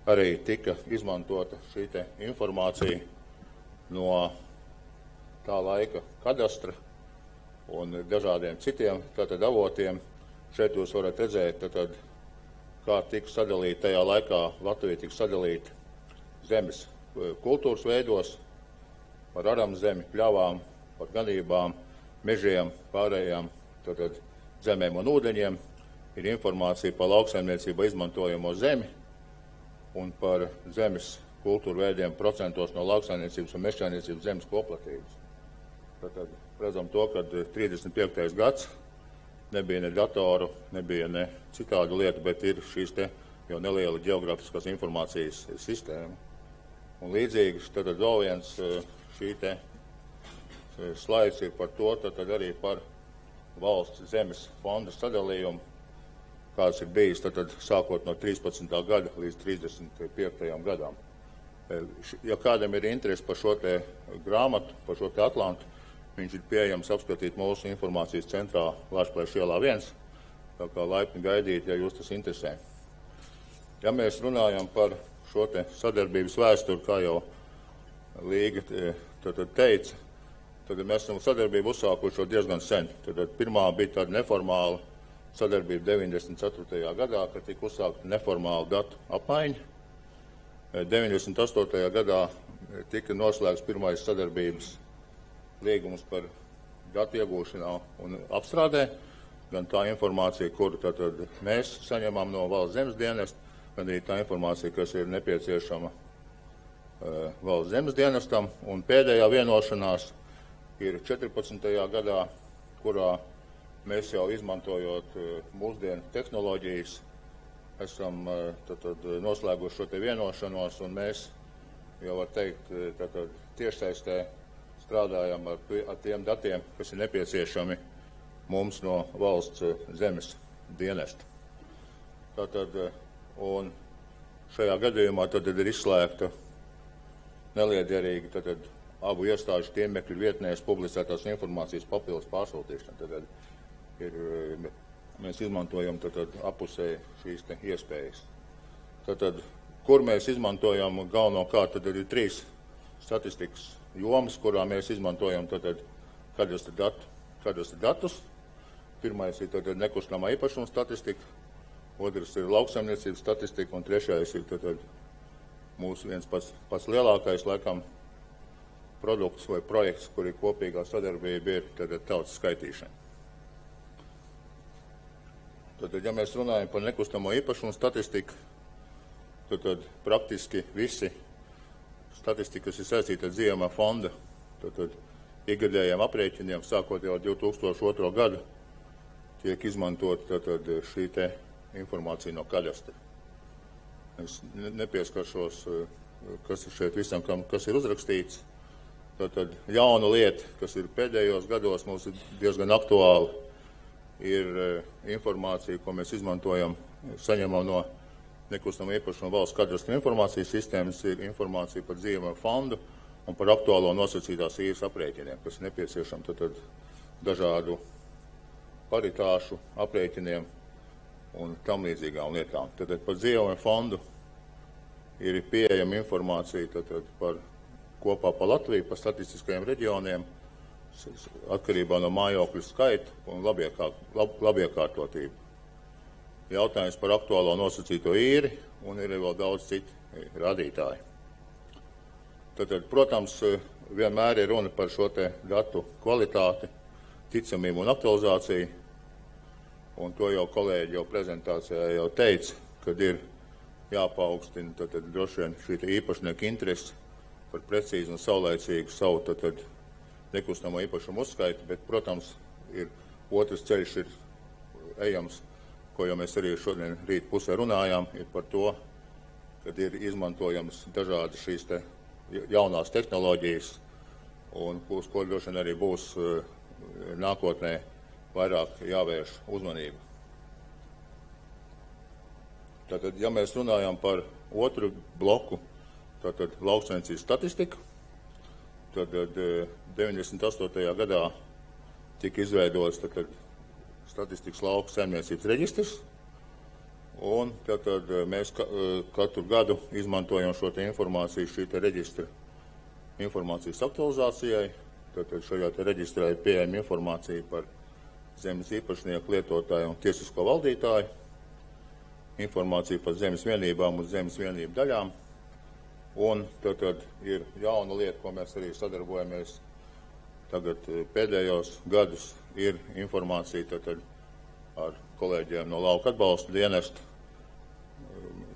arī tika izmantota šī informācija no tā laika kadastra un dažādiem citiem avotiem. Šeit jūs varat redzēt, kā tika sadalīta tajā laikā. Latvija tika sadalīta zemes kultūras veidos, par aramzemi, pļavām, par ganībām, mežiem, pārējām zemēm un ūdeņiem. Ir informācija par lauksaimniecībā izmantojamo zemi un par zemes kultūra veidiem procentos no lauksaimniecības un mežsaimniecības zemes koplatības. Tad redzam to, ka 35. gads nebija ne datoru, nebija ne citādu lietu, bet ir šīs jau neliela geogrāfiskās informācijas sistēma. Un līdzīgi tad vēl viens šī slaids ir par to, tad arī par valsts zemes fonda sadalījumu, kāds ir bijis sākot no 13. gada līdz 35. gadam. Ja kādam ir interesi par šo grāmatu, par šo atlantu, viņš ir pieejams apskatīt mūsu informācijas centrā Lāčplēša ielā 1, tā kā laipni gaidīt, ja jūs tas interesē. Ja mēs runājam par šo sadarbības vēsturi, kā jau Līga teica, tad mēs esam sadarbību uzsākuši diezgan sen. Pirmā bija tāda neformāla sadarbība 94. gadā, kad tika uzsākta neformāla datu apmaiņa. 98. gadā tika noslēgts pirmais sadarbības līgums par datu iegūšanā un apstrādē, gan tā informācija, kuru mēs saņemam no Valsts zemes dienesta, gan arī tā informācija, kas ir nepieciešama Valsts zemes dienestam. Un pēdējā vienošanās ir 14. gadā, kurā mēs jau izmantojot mūsdienu tehnoloģijas, esam noslēguši šo vienošanos, un mēs jau var teikt, tiešsaistē strādājam ar tiem datiem, kas ir nepieciešami mums no Valsts zemes dienesta. Un šajā gadījumā ir izslēgta neliederīga abu iestāžu tīmekļu vietnēs publicētās informācijas papildus pārsūtīšana. Mēs izmantojam apusēji šīs iespējas. Kur mēs izmantojam galvenokārt, ir 3 statistikas jomas, kurā mēs izmantojam kadastra datus. Pirmais ir nekustamā īpašuma statistika, otrs ir lauksaimniecības statistika, un trešais ir mūsu viens pats lielākais laikam produkts vai projekts, kur ir kopīgā sadarbība, ir tautas skaitīšana. Ja mēs runājam par nekustamo īpašumu statistiku, tad praktiski visi statistika, kas ir saistīta ar dzīvojamā fonda, ikgadējiem aprēķiniem, sākot jau 2002. gadu, tiek izmantot šī informācija no kadastra. Es nepieskaršos kas ir šeit visam, kas ir uzrakstīts. Tātad jauna lieta, kas ir pēdējos gados mums ir diezgan aktuāla, ir informācija, ko mēs izmantojam, saņemam no nekustamo īpašumu valsts kadastra informācijas sistēmas, ir informācija par dzīvojumu fondu un par aktuālo nosacītās īres aprēķiniem, kas ir nepieciešami tātad dažādu paritāšu aprēķiniem un tam līdzīgām lietām. Tātad par dzīvojumu fondu ir pieejama informācija tātad par kopā pa Latviju, pa statistiskajiem reģioniem, atkarībā no mājokļu skaita un labiekārtotību. Jautājums par aktuālo nosacīto īri un ir vēl daudz citi rādītāji. Tātad, protams, vienmēr ir runa par šo te datu kvalitāti, ticamību un aktualizāciju, un to jau kolēģi jau prezentācijā jau teica, kad ir jāpaukstina tātad droši vien šī īpašnieka interesi par precīzu un saulaicīgu savu tātad nekustamo īpašumu uzskaitu, bet, protams, ir otrs ceļš ir ejams, ko jau mēs arī šodien rīt pusē runājām, ir par to, kad ir izmantojams dažādas šīs te jaunās tehnoloģijas, un uz ko droši vien arī būs nākotnē vairāk jāvērš uzmanība. Tātad, ja mēs runājam par otru bloku, tātad lauksaimniecības statistiku, tad 98. gadā tika izveidots tātad statistikas lauku saimniecības reģistrs, un tātad mēs katru gadu izmantojam šo te informāciju šī te reģistra informācijas aktualizācijai. Tātad šajā te reģistrā ir pieejama informācija par zemes īpašnieku, lietotāju un tiesisko valdītāju, informācija par zemes vienībām un zemes vienību daļām, un tātad ir jauna lieta, ko mēs arī sadarbojamies tagad pēdējos gadus, ir informācija tātad ar kolēģiem no lauka atbalsta dienesta.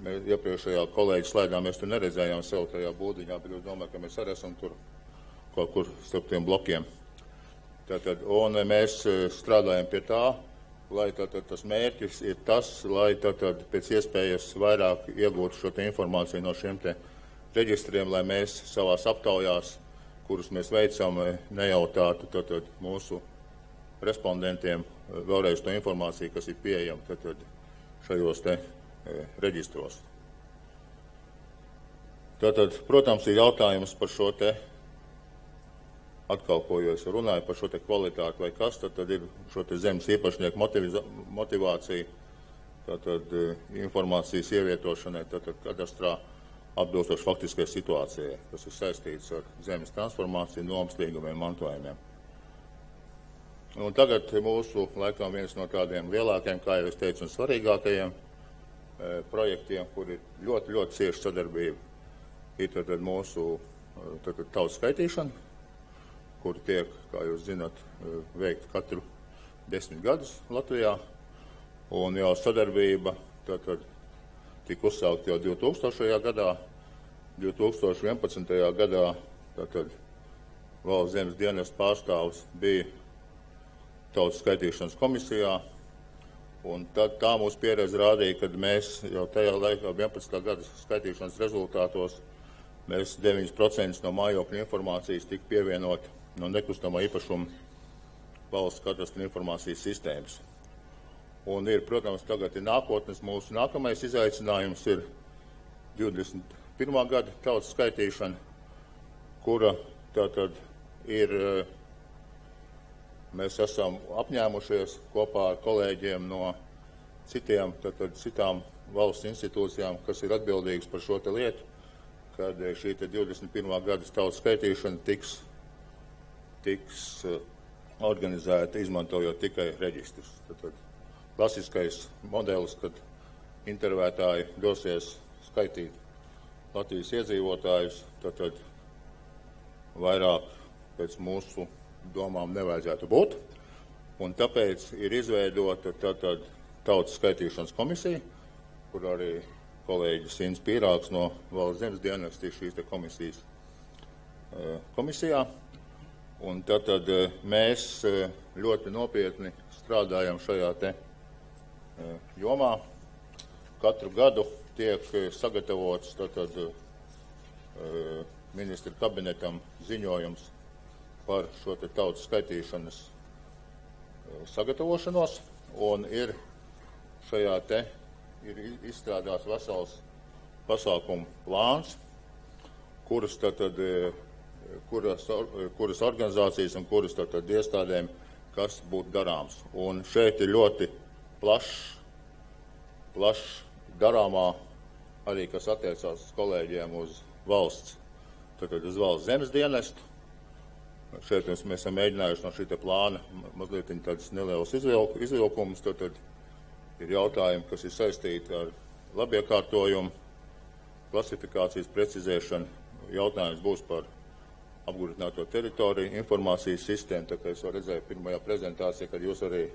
Mēs iepriekšējā kolēģi slaidā mēs tur neredzējām sev tajā būdiņā, bet es domāju, ka mēs arī esam tur kaut kur starp tiem blokiem. Tātad, un mēs strādājam pie tā, lai tātad tas mērķis ir tas, lai tātad pēc iespējas vairāk iegūtu šo te informāciju no šiem te reģistriem, lai mēs savās aptaujās, kurus mēs veicam, nejautātu tātad mūsu respondentiem vēlreiz to informāciju, kas ir pieejama tātad šajos te reģistros. Tātad, protams, ir jautājums par šo te, atkal, ko es runāju par šo te kvalitāti vai kas, tad ir šo te zemes īpašnieku motivācija, tātad informācijas ievietošanai, tātad kadastrā atbilstoši faktiskai situācijai, kas ir saistīts ar zemes transformāciju, nomas līgumiem, mantojumiem. Un tagad mūsu, laikam, viens no tādiem lielākiem, kā jau es teicu, un svarīgākajiem projektiem, kur ir ļoti, ļoti cieša sadarbība, ir tātad mūsu tautas skaitīšana, kur tiek, kā jūs zināt, veikt katru 10 gadus Latvijā, un jau sadarbība tātad tika uzsākt jau 2000. gadā, 2011. gadā tātad valsts zemes dienesta pārstāvs bija tautas skaitīšanas komisijā, un tad tā mūsu pieredze rādīja, kad mēs jau tajā laikā 11. gada skaitīšanas rezultātos mēs 9% no mājokļu informācijas tika pievienot no nekustamā īpašuma valsts kadastra informācijas sistēmas. Un ir, protams, tagad ir nākotnes, mūsu nākamais izaicinājums ir 21. gada tautas skaitīšana, kura tātad ir, mēs esam apņēmušies kopā ar kolēģiem no citām valsts institūcijām, kas ir atbildīgas par šo te lietu, kad šī te 21. gada tautas skaitīšana tiks organizēta, izmantojot tikai reģistrus. Tātad klasiskais modelis, kad intervētāji dosies skaitīt Latvijas iedzīvotājus, tad vairāk pēc mūsu domām nevajadzētu būt. Un tāpēc ir izveidota tautas skaitīšanas komisija, kur arī kolēģis Inns Pīrāgs no valsts zemes dienesta ir šīs komisijas komisijā. Un tad mēs ļoti nopietni strādājam šajā te jomā. Katru gadu tiek sagatavots ministra kabinetam ziņojums par šo te tautas skaitīšanas sagatavošanos, un ir šajā te ir izstrādās vesels pasākumu plāns, kuras organizācijas un kuras iestādēm, kas būtu darāms. Un šeit ir ļoti plašs darāmā, arī kas attiecās uz kolēģiem uz valsts zemes dienestu. Šeit mēs esam mēģinājuši no šī plāna mazliet tādas nelielas izvilkumus. Tad ir jautājumi, kas ir saistīti ar labiekārtojumu, klasifikācijas precizēšanu. Jautājums būs par apgrūtināto teritoriju, informācijas sistēmu. Tā kā es redzēju pirmajā prezentācijā, kad jūs arī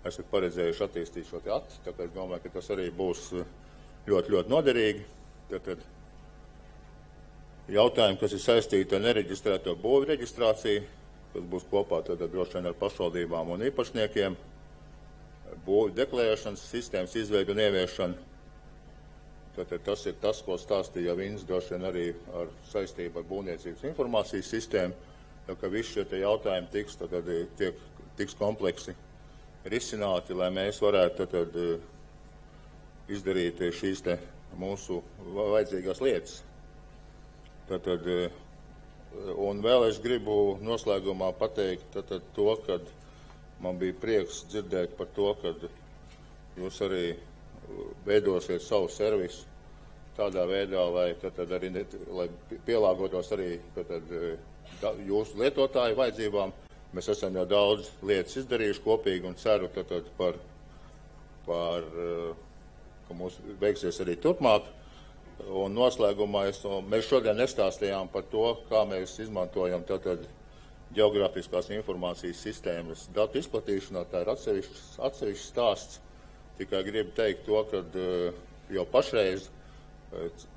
esat paredzējuši attīstīt šo te ati. Tā kā es domāju, ka tas arī būs ļoti, ļoti noderīgi. Tad jautājumi, kas ir saistīti ar nereģistrēto būvu reģistrāciju, kas būs kopā droši vien ar pašvaldībām un īpašniekiem, būvu deklarēšanas sistēmas izveidu un ieviešanu. Tātad tas ir tas, ko stāstīja Vins droši vien arī ar saistību ar būvniecības informācijas sistēmu, jo ka visi šie jautājumi tiks kompleksi risināti, lai mēs varētu izdarīt šīs mūsu vajadzīgās lietas. Un vēl es gribu noslēgumā pateikt to, ka man bija prieks dzirdēt par to, ka jūs arī veidosiet savu servisu tādā veidā, lai pielāgotos arī jūsu lietotāju vajadzībām. Mēs esam jau daudz lietas izdarījuši kopīgi un ceru ka mums veiksies arī turpmāk. Un noslēgumā mēs šodien nestāstījām par to, kā mēs izmantojam ģeogrāfiskās informācijas sistēmas datu izplatīšanā. Tā ir atsevišķs stāsts. Tikai gribu teikt to, ka jau pašreiz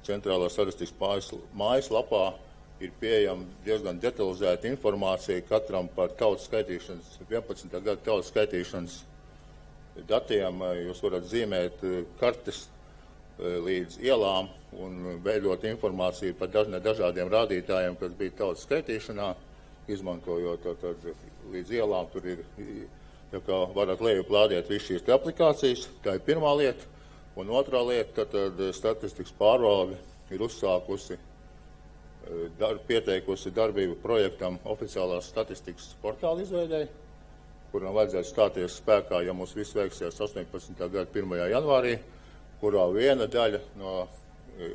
centrālās statistikas mājaslapā ir pieejama diezgan detalizēta informācija katram par tautas skaitīšanas, 11. gada tautas skaitīšanas datiem. Jūs varat zīmēt kartes līdz ielām un veidot informāciju par dažādiem rādītājiem, kas bija tautas skaitīšanā, izmantojot līdz ielām. Tur ir, kā varat lejuplādēt visu šīs aplikācijas. Tā ir pirmā lieta. Un otrā lieta, tad statistikas pārvalde ir pieteikusi darbību projektam oficiālās statistikas portāla izveidei, kuram vajadzētu stāties spēkā, ja mums viss veiksies 18. gada 1. janvārī, kurā viena daļa no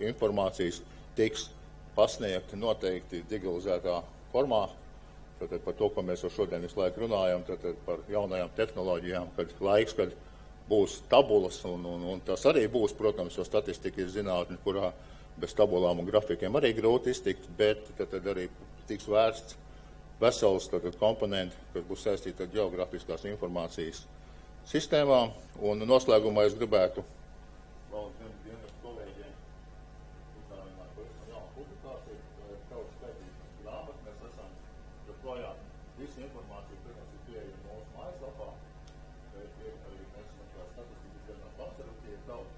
informācijas tiks pasniegta noteikti digitalizētā formā. Tātad par to, ko mēs jau šodien visu laiku runājam, par jaunajām tehnoloģijām, kad laiks, kad būs tabulas, un tas arī būs, protams, jo statistika ir zinātne, kurā bez tabulām un grafikiem arī grūti iztikt, bet tad arī tiks vērsts vesels komponenti, kas būs saistīti ar ģeogrāfiskās informācijas sistēmām. Un noslēgumā es gribētu vēl vienam kolēģiem uzdāvināt par jaunu publikāciju, tautas skaitīšanas grāmatu. Mēs esam joprojām visu informāciju, protams, ir pieejama mūsu mājaslapā, bet ir arī mēs esam kā statistikas diezgan konservatīvi tauta.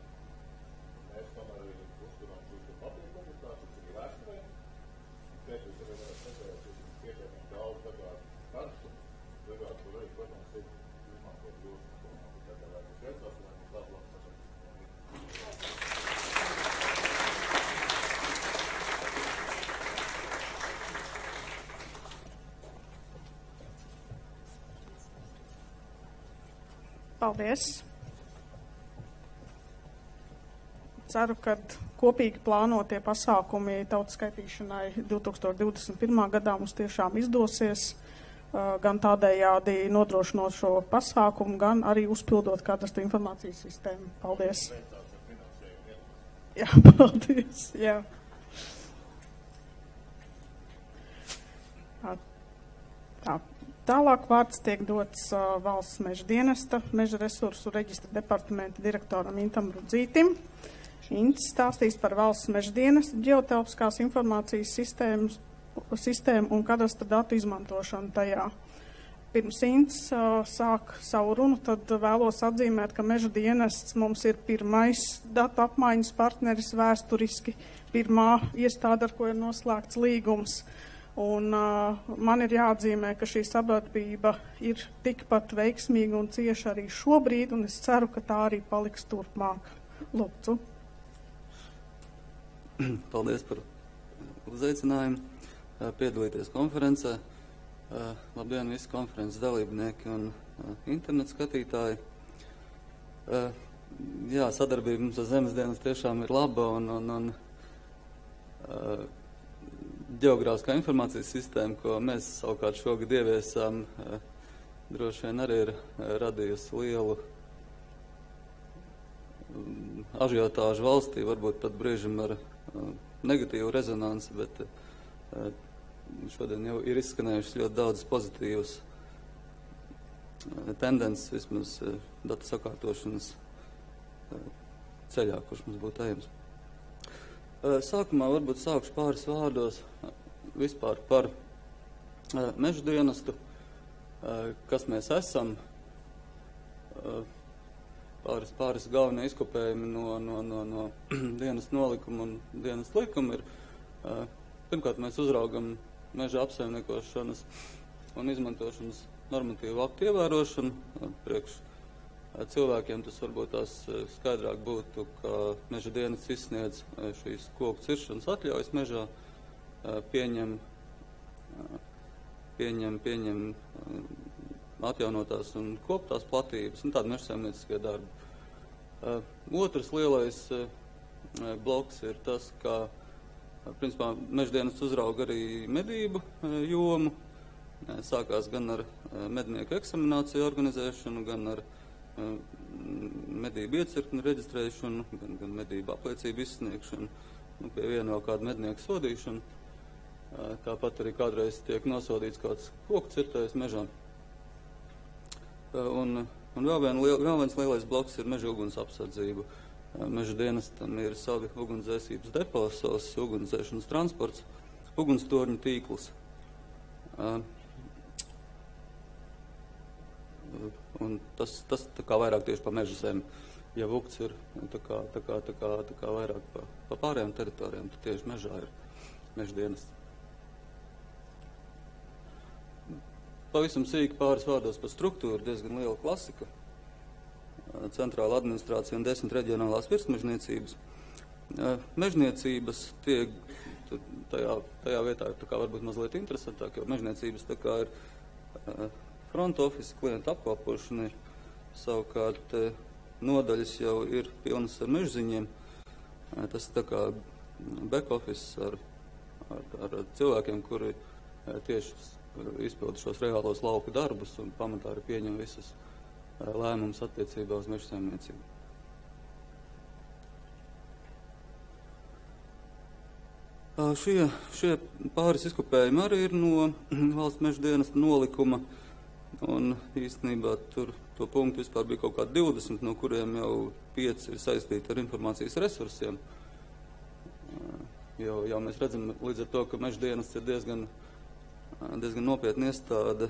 Mēs tomēr arī uzturam šīs papīra publikācijas arī vēsturē. Šeit jūs arī varat redzēt, pietiekami daudz dažādu kartu, dažādu, kur arī, protams, ir izmantot jūsu informāciju. Tātad arī sveicās, lai mums labāk pašai. Paldies! Ceru, ka kopīgi plānotie pasākumi tautas skaitīšanai 2021. gadā mums tiešām izdosies, gan tādējādi nodrošinot šo pasākumu, gan arī uzpildot kadastu informācijas sistēmu. Paldies! Jā, paldies! Jā. Tā. Tālāk vārds tiek dots valsts meža dienesta, meža resursu reģistra departamenta direktoram Intam Rudzītim. Ints stāstīs par valsts meža dienesta ģeotelpiskās informācijas sistēmu un kadastra datu izmantošanu tajā. Pirms Ints sāk savu runu, tad vēlos atzīmēt, ka Meža dienests mums ir pirmais datu apmaiņas partneris vēsturiski, pirmā iestāde, ar ko ir noslēgts līgums. Un man ir jāatzīmē, ka šī sadarbība ir tikpat veiksmīga un cieša arī šobrīd, un es ceru, ka tā arī paliks turpmāk. Lūdzu. Paldies par uzaicinājumu piedalīties konferencē. Labdien, visi konferences dalībnieki un internetu skatītāji. Jā, sadarbība mums ar Zemes dienas tiešām ir laba un ģeogrāfiskā informācijas sistēma, ko mēs savukārt šogad ieviesām, droši vien arī ir radījusi lielu ažiotāžu valstī, varbūt pat brīžam ar negatīvu rezonanci, bet šodien jau ir izskanējušas ļoti daudz pozitīvas tendences, vismaz datu sakārtošanas ceļā, kurš mums būtu ejams. Sākumā varbūt sākšu pāris vārdos vispār par Meža dienestu, kas mēs esam, pāris galvenie izkopējumi no dienas nolikuma un dienas likuma ir. Pirmkārt, mēs uzraugam meža apsaimniekošanas un izmantošanas normatīvu aktu ievērošanu. Priekš cilvēkiem tas varbūt tās skaidrāk būtu, ka Meža dienests izsniedz šīs koku ciršanas atļaujas mežā, pieņem atjaunotās un koptās platības, un tādi mežsaimnieciskie darbi. Otrs lielais bloks ir tas, ka principā Meža dienests uzrauga arī medību jomu. Sākās gan ar mednieku eksamināciju organizēšanu, gan ar medību iecirkņu reģistrēšanu, gan medību apliecību izsniegšanu, pie viena vēl kāda mednieku sodīšanu. Tāpat arī kādreiz tiek nosodīts kāds koku cirtējs mežā. Un vēl viens lielais bloks ir meža uguns apsardzība. Meža dienestam ir savi ugunsdzēsības depo, savs ugunsdzēšanas transports, ugunstorņu tīkls. Un tas tā kā vairāk tieši pa meža zemi. Ja vukts ir tā kā vairāk pa pārējām teritorijām, tad tieši mežā ir Meža dienests. Pavisam sīki pāris vārdos par struktūru, diezgan liela klasika. Centrāla administrācija un 10 reģionālās virsmežniecības. Mežniecības tiek tajā vietā ir tā kā varbūt mazliet interesantāk, jo mežniecības tā kā ir front office, klientu apkalpošana, savukārt nodaļas jau ir pilnas ar mežziņiem. Tas tā kā back office ar cilvēkiem, kuri tieši izpilda šos reālos lauku darbus un pamatā arī pieņem visas lēmumus attiecībā uz meža saimniecību. Šie pāris izkopējumi arī ir no valsts meža dienesta nolikuma, un īstenībā tur to punktu vispār bija kaut kā 20, no kuriem jau 5 ir saistīti ar informācijas resursiem. Jau mēs redzam līdz ar to, ka meža dienests ir diezgan nopietna iestāde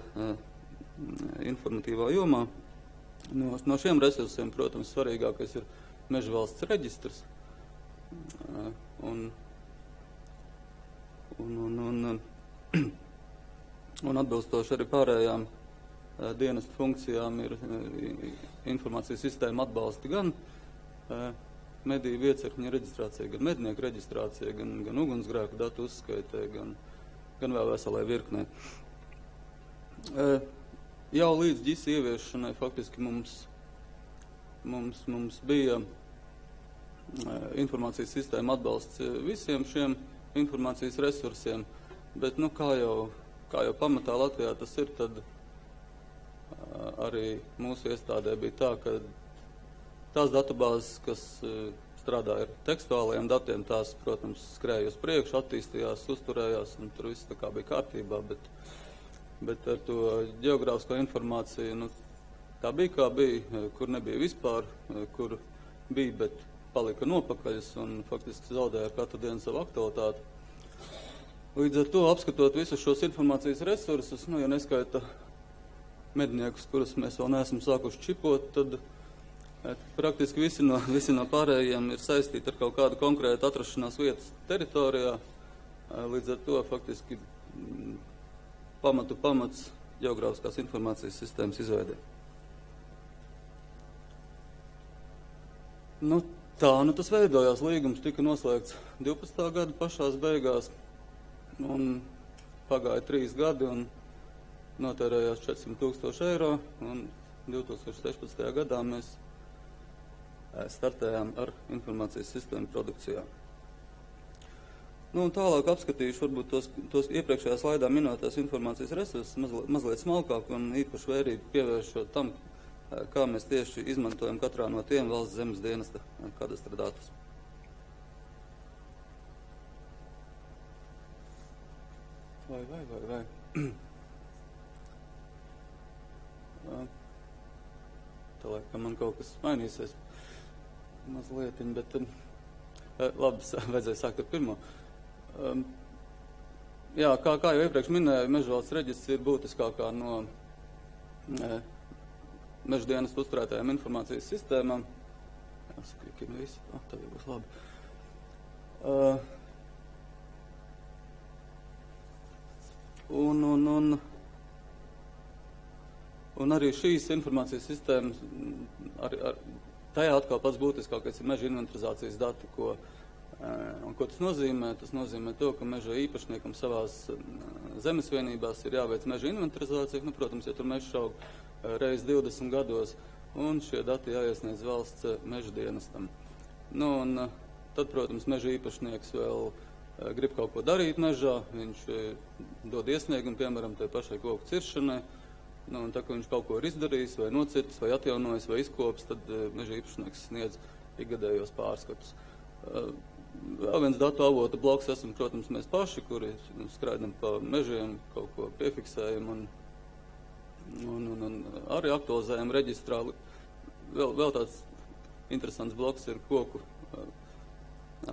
informatīvā jomā. No šiem resursiem, protams, svarīgākais ir meža valsts reģistrs. Un atbilstoši arī pārējām dienestu funkcijām ir informācijas sistēma atbalsta gan medību iecirkņa reģistrācija, gan mednieku reģistrācija, gan ugunsgrēku datu uzskaitē, gan vēl veselai virknē. Jau līdz GIS ieviešanai faktiski mums bija informācijas sistēma atbalsts visiem šiem informācijas resursiem, bet, kā jau pamatā Latvijā tas ir, tad arī mūsu iestādē bija tā, ka tās datubāzes, kas strādā ar tekstuālajiem datiem, tās, protams, skrēja uz priekšu, attīstījās, uzturējās, un tur viss tā kā bija kārtībā, bet ar to ģeogrāfisko informāciju, tā bija kā bija, kur nebija vispār, kur bija, bet palika nopakaļas un faktiski zaudēja ar katru dienu savu aktualitāti. Līdz ar to, apskatot visus šos informācijas resursus, ja neskaita medniekus, kurus mēs vēl neesam sākuši čipot, tad praktiski visi no pārējiem ir saistīti ar kaut kādu konkrētu atrašanās vietas teritorijā. Līdz ar to faktiski pamats ģeogrāfiskās informācijas sistēmas izveidē. Tas veidojās. Līgums tika noslēgts 12. gada pašās beigās, un pagāja 3 gadi, un notērējās 400 000 eiro, un 2016. gadā mēs startējām ar informācijas sistēmu produkcijā. Un tālāk apskatīšu varbūt tos iepriekšējā slaidā minētās informācijas resursus mazliet smalkāk un īpaši vērību pievēršot tam, kā mēs tieši izmantojam katrā no tiem valsts zemes dienesta kadastra datus. Vai. Tā laikam man kaut kas mainīsies mazlietiņ, bet labi, vajadzēja sākt ar pirmo. Jā, kā jau iepriekš minēju, Mežvalsts reģistrs ir būtiskākā no meža dienas uzturētajām informācijas sistēmām. Jāsakīkina visi, tad būs labi. Un arī šīs informācijas sistēmas, tajā atkal pats būtiskākais ir meža inventarizācijas dati, ko tas nozīmē? Tas nozīmē to, ka meža īpašniekam savās zemes vienībās ir jāveic meža inventarizācija, protams, ja tur mežs aug reiz 20 gados, un šie dati jāiesniedz valsts meža dienestam. Un tad, protams, meža īpašnieks vēl grib kaut ko darīt mežā, viņš dod iesniegumu, piemēram, tai pašai koku ciršanai, un tā, ka viņš kaut ko ir izdarījis, vai nocirtis, vai atjaunojis, vai izkops, tad meža īpašnieks sniedz ikgadējos pārskatus. Vēl viens datu avota bloks esam, protams, mēs paši, kuri skraidam pa mežiem, kaut ko piefiksējam un arī aktualizējam reģistrā. Vēl tāds interesants bloks ir koku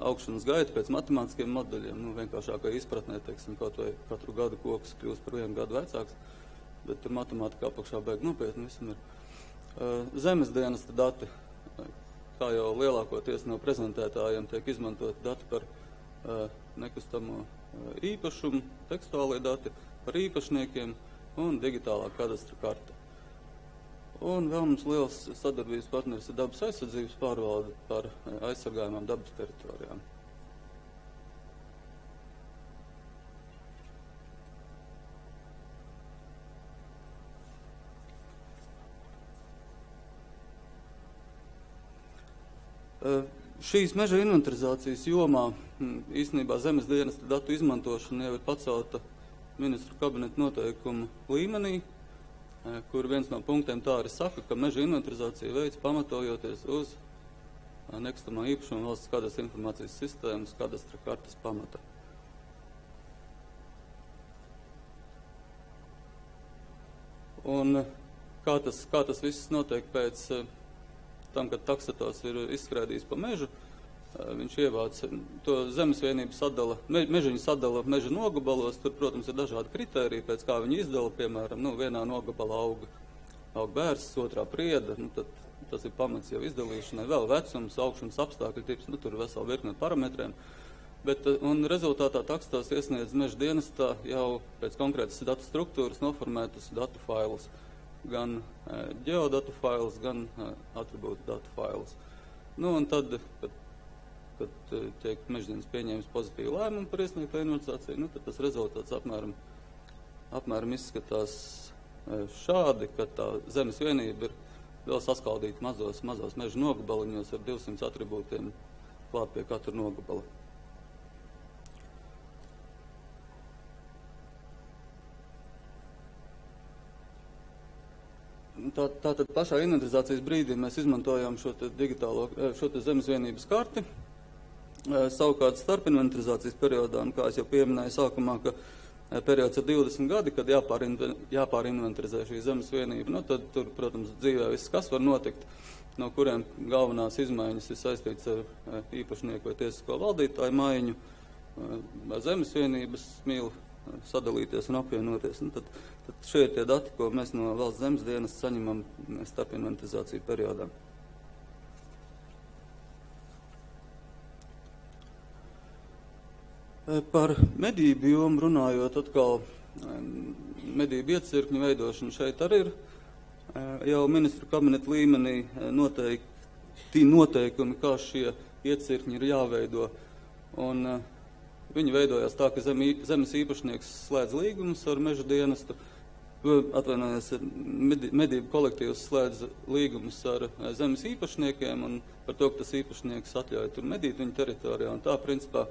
augšanas gaita pēc matemātiskiem modeļiem. Vienkāršākai izpratnē, teiksim, kaut vai katru gadu koks kļūst par 1 gadu vecāks, bet tur matemātika apakšā beig nopietni visam ir. Zemes dienesta dati, kā jau lielākoties no prezentētājiem tiek izmantot dati par nekustamo īpašumu, tekstuālie dati par īpašniekiem un digitālā kadastra karta. Un vēl mums liels sadarbības partneris ir dabas aizsardzības pārvalde par aizsargājumām dabas teritorijām. Šīs meža inventarizācijas jomā īstenībā zemes dienesta datu izmantošana jau ir pacelta ministru kabineta noteikumu līmenī, kur viens no punktiem tā arī saka, ka meža inventarizācija veids pamatojoties uz nekustamā īpašuma valsts kadastra informācijas sistēmas kadastra kartas pamata. Un kā tas viss notiek pēc tam, kad taksators ir izskraidījis pa mežu, viņš ievāc to zemes vienību mežiņu sadala meža nogabalos. Tur, protams, ir dažādi kritēriji, pēc kā viņi izdala. Piemēram, vienā nogabalā aug bērs, otrā prieda, tad tas ir pamats jau izdalīšanai. Vēl vecums, augšanas apstākļi, tips, tur ir vesela virkne parametriem. Un rezultātā taksators iesniedz meža dienestā jau pēc konkrētas datu struktūras noformētus datu failus. Gan ģeodatu failus, gan atribūtu datu failus. Un tad, kad tiek meždienas pieņēmis pozitīvu lēmumu par iesniegto inventarizāciju, tad tas rezultāts apmēram izskatās šādi, ka tā zemes vienība ir vēl saskaldīta mazos meža nogabaliņos ar 200 atribūtiem klāt pie katra nogabala. Tātad pašā inventarizācijas brīdī mēs izmantojām šo zemes vienības karti. Savukārt starp inventarizācijas periodā, un kā es jau pieminēju sākumā, ka periods ir 20 gadi, kad jāpārinventarizē šī zemes vienība, tad tur, protams, dzīvē viss, kas var notikt, no kuriem galvenās izmaiņas ir saistīts ar īpašnieku vai tiesisko valdītāju maiņu, zemes vienības smīlu sadalīties un apvienoties. Tad šie ir tie dati, ko mēs no valsts zemes dienas saņemam starp inventarizāciju periodā. Par medību jomu runājot, atkal medību iecirkņu veidošana šeit arī ir jau ministru kabineta līmenī noteikti noteikumi, kā šie iecirkņi ir jāveido. Un viņi veidojās tā, ka zemes īpašnieks slēdz līgumus ar meža dienestu, medību kolektīvs slēdz līgumus ar zemes īpašniekiem un par to, ka tas īpašnieks atļauj tur medīt viņu teritorijā. Un tā, principā,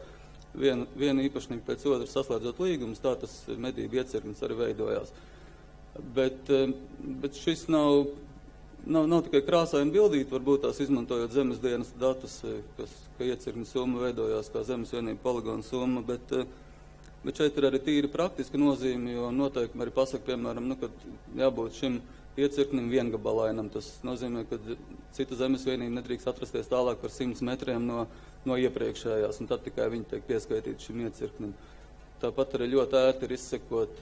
vienu īpašnieku pēc otru saslēdzot līgumus, tā tas medību iecirknis arī veidojās. Bet šis nav tikai krāsaini bildīt, varbūt tās izmantojot zemes dienas datus, ka iecirkņa summa veidojās kā zemes vienība poligona summa, bet šeit ir arī tīri praktiska nozīme, jo noteikumi arī pasaka, piemēram, kad jābūt šim iecirknim viengabalainam. Tas nozīmē, ka cita zemes vienība nedrīkst atrasties tālāk par 100 metriem no iepriekšējās, un tad tikai viņi tiek pieskaitīti šim iecirknim. Tāpat arī ļoti ērti ir izsekot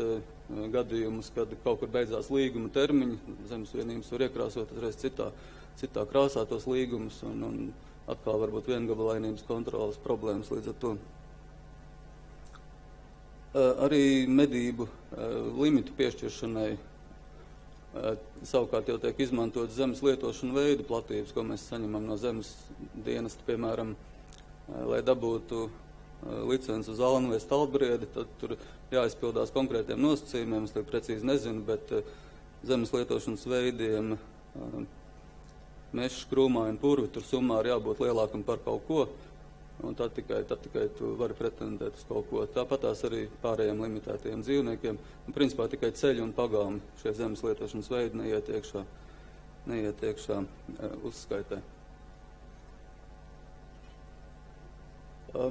gadījumus, kad kaut kur beidzās līguma termiņi, zemes vienības var iekrāsot uzreiz citā krāsā tos līgumus, un atkal varbūt viengabalainības kontrolas problēmas līdz ar to. Arī medību limitu piešķiršanai savukārt jau tiek izmantot zemes lietošana veidu platības, ko mēs saņemam no zemes dienesta, piemēram, lai dabūtu licenci uz alnu vai stalbriedi, tad tur jāizpildās konkrētiem nosacījumiem, es tagad precīzi nezinu, bet zemes lietošanas veidiem mežs, krūmā un purvi, tur summā ir jābūt lielākam par kaut ko, un tad tikai tu vari pretendēt uz kaut ko. Tāpat tās arī pārējiem limitētajiem dzīvniekiem, un principā tikai ceļi un pagāmi šie zemes lietošanas veidi neiet iekšā uzskaitē.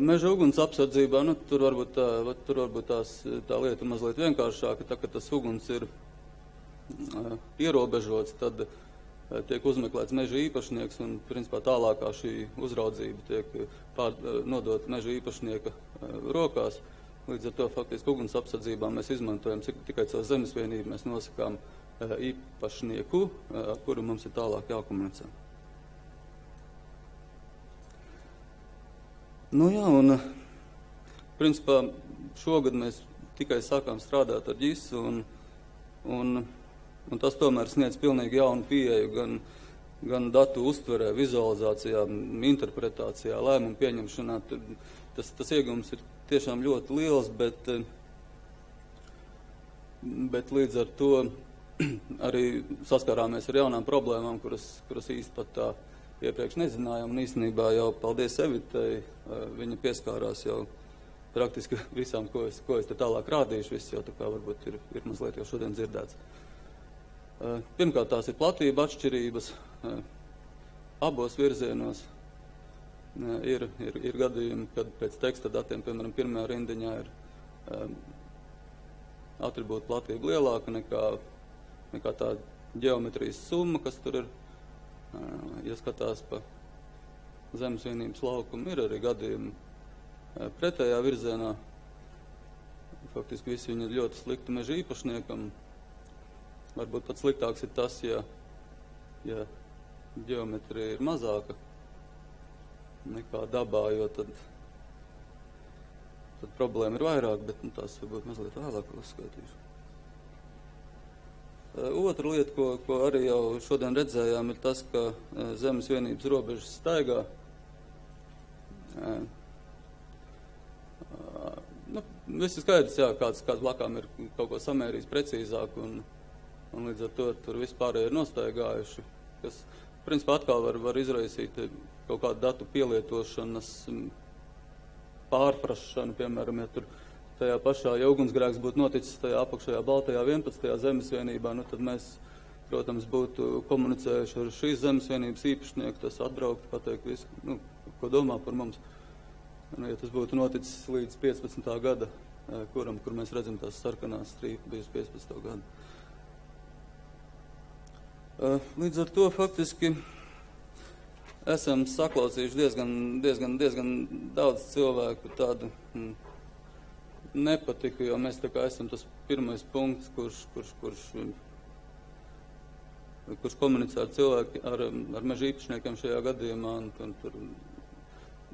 Meža uguns apsardzībā, tur varbūt tā lieta ir mazliet vienkāršāka, tā, ka tas uguns ir ierobežots, tad tiek uzmeklēts meža īpašnieks, un principā tālākā šī uzraudzība tiek nodot meža īpašnieka rokās. Līdz ar to faktiski uguns apsardzībā mēs izmantojam tikai caur zemes vienību, mēs nosakām īpašnieku, ar kuru mums ir tālāk jākomunicē. Un principā šogad mēs tikai sākām strādāt ar ģis, un tas tomēr sniedz pilnīgi jaunu pieeju gan datu uztverē, vizualizācijā, interpretācijā, lēmumu pieņemšanā. Tas iegums ir tiešām ļoti liels, bet līdz ar to arī saskārāmies ar jaunām problēmām, kuras īsti pat tā iepriekš nezinājām, un īstenībā jau paldies Evitai, viņa pieskārās jau praktiski visām, ko es te tālāk rādīšu, viss jau tā kā varbūt ir mazliet jau šodien dzirdēts. Pirmkārt, tās ir platība atšķirības abos virzienos. Ir gadījumi, kad pēc teksta datiem, piemēram, pirmajā rindiņā ir atribūta platība lielāka nekā tā ģeometrijas summa, kas tur ir. Ja skatās pa zemes vienības laukumu, ir arī gadījumi pretējā virzienā. Faktiski visi viņi ir ļoti slikti meža īpašniekam. Varbūt pat sliktāks ir tas, ja ģeometrija ir mazāka nekā dabā, jo tad problēma ir vairāk, bet tās varbūt mazliet vēlāk uzskaitīšu. Otra lieta, ko arī jau šodien redzējām, ir tas, ka zemes vienības robežas staigā. Viss ir skaidrs, kāds blakām ir kaut ko samērījis precīzāk, un līdz ar to tur vispārēji ir nostaigājuši, kas, principā, atkal var izraisīt kaut kādu datu pielietošanas pārprašanu, piemēram, ja tur tajā pašā, ja ugunsgrēks būtu noticis tajā apakšajā baltajā 11. zemes vienībā, tad mēs, protams, būtu komunicējuši ar šīs zemes vienības īpašnieku, tas atbraukt, pateikt visu, ko domā par mums. Ja tas būtu noticis līdz 15. gada, kur mēs redzam tās sarkanās strīpa, bijis 15. gada. Līdz ar to faktiski esam saklausījuši diezgan daudz cilvēku tādu nepatika, jo mēs tā kā esam tas pirmais punkts, kurš komunicē ar cilvēki, ar meža īpašniekiem šajā gadījumā, un tur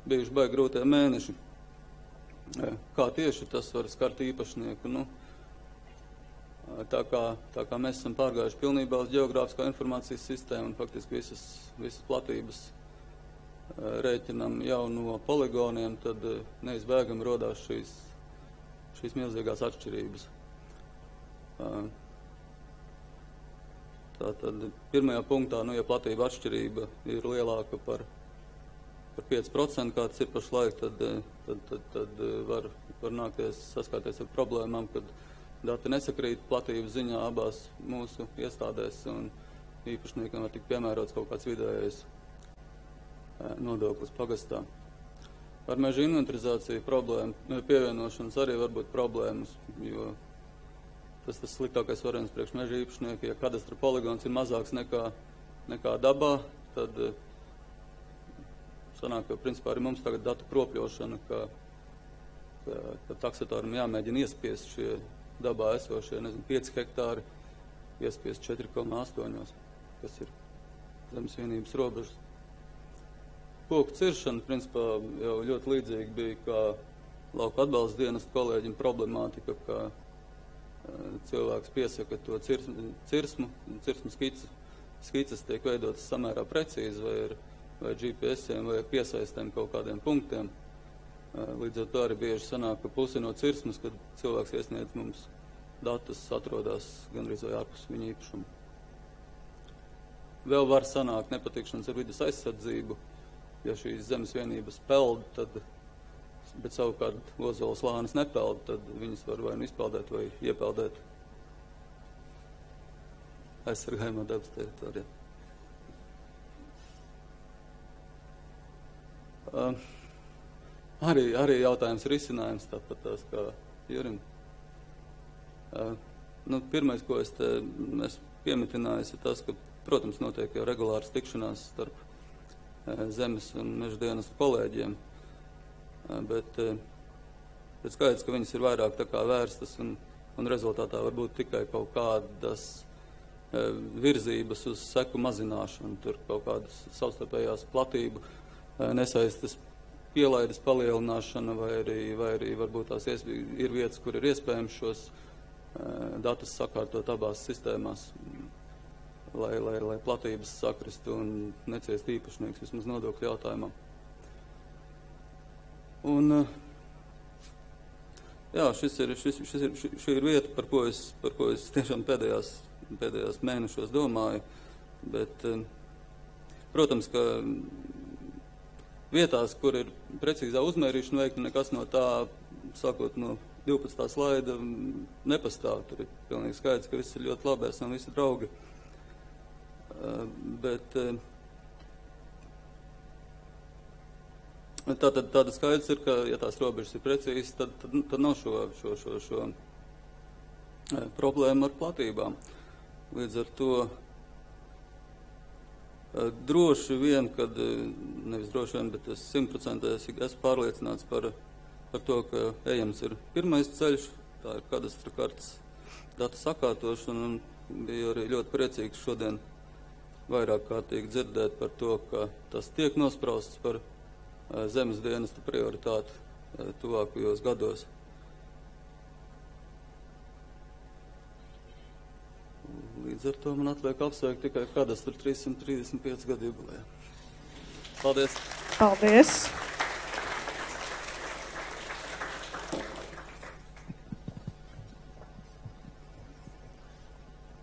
bijuši baigi grūtie mēneši. Kā tieši tas var skart īpašnieku? Nu, tā kā mēs esam pārgājuši pilnībā uz ģeogrāfiskā informācijas sistēmu un faktiski visas platības rēķinam jau no poligoniem, tad neizbēgami rodās šīs milzīgās atšķirības. Tātad pirmajā punktā, ja platība atšķirība ir lielāka par 5%, kā tas ir pašlaik, tad var nākties saskārties ar problēmām, kad dati nesakrīt platības ziņā abās mūsu iestādēs un īpašniekam var tikt piemērots kaut kāds vidējais nodoklis pagastā. Ar meža inventarizāciju pievienošanas arī var būt problēmas, jo tas sliktākais variants priekš meža īpašnieka. Ja kadastra poligons ir mazāks nekā dabā, tad sanāk, ka principā arī mums tagad datu kropļošana, ka taksatoram jāmēģina iespiest šie dabā esošie, 5 hektāri, iespiest 4,8, kas ir zemes vienības robežas. Koku ciršana, principā, jau ļoti līdzīgi bija kā lauka atbalsta dienesta kolēģim problemātika, ka cilvēks piesaka to cirsmu skices tiek veidotas samērā precīzi, vai GPS-iem, vai piesaistēm kaut kādiem punktiem. Līdz ar to arī bieži sanāk, ka pusi no cirsmas, kad cilvēks iesniedz mums datus, atrodas gandrīz vai ārpus viņa īpašumu. Vēl var sanākt nepatikšanas ar vides aizsardzību, ja šīs zemes vienības peld, bet savukārt ozola slānis nepeld, tad viņas var vai nu izpeldēt vai iepeldēt aizsargājumā dabas teritorijā. Arī jautājums risinājums, tāpat tās kā Jurim. Pirmais, ko es piemitināju, ir tas, ka, protams, notiek jau regulāras tikšanās starp zemes un meža dienesta kolēģiem, bet skaidrs, ka viņas ir vairāk tā kā vērstas un rezultātā var būt tikai kaut kādas virzības uz seku mazināšanu, tur kaut kādas savstarpējās platību nesaistas pielaides palielināšana, vai arī varbūt tās ir vietas, kur ir iespējams šos datus sakārtot abās sistēmās, lai platības sakristu un neciest īpašnieks vismaz nodokļu jautājumā. Un, jā, šī ir vieta, par ko es tiešām pēdējās mēnešos domāju, bet, protams, ka vietās, kur ir precīzā uzmērīšana veikta, nekas no tā, sākot no 12. slaida, nepastāv. Tur ir pilnīgi skaidrs, ka viss ir ļoti labi, esam visi draugi. Bet tāda skaidrs ir, ka, ja tās robežas ir precīzas, tad nav šo problēmu ar platībām. Līdz ar to droši vien, nevis droši vien, bet es 100% esmu pārliecināts par to, ka ejams ir pirmais ceļš, tā ir kadastra kartes datu sakārtošana, un biju arī ļoti priecīgs šodien vairāk kārtīgi dzirdēt par to, ka tas tiek nosprausts par zemes dienesta prioritāti tuvākajos gados. Līdz ar to man atliek apsveikt tikai kadastra 335 gadu jubilejā. Paldies! Paldies!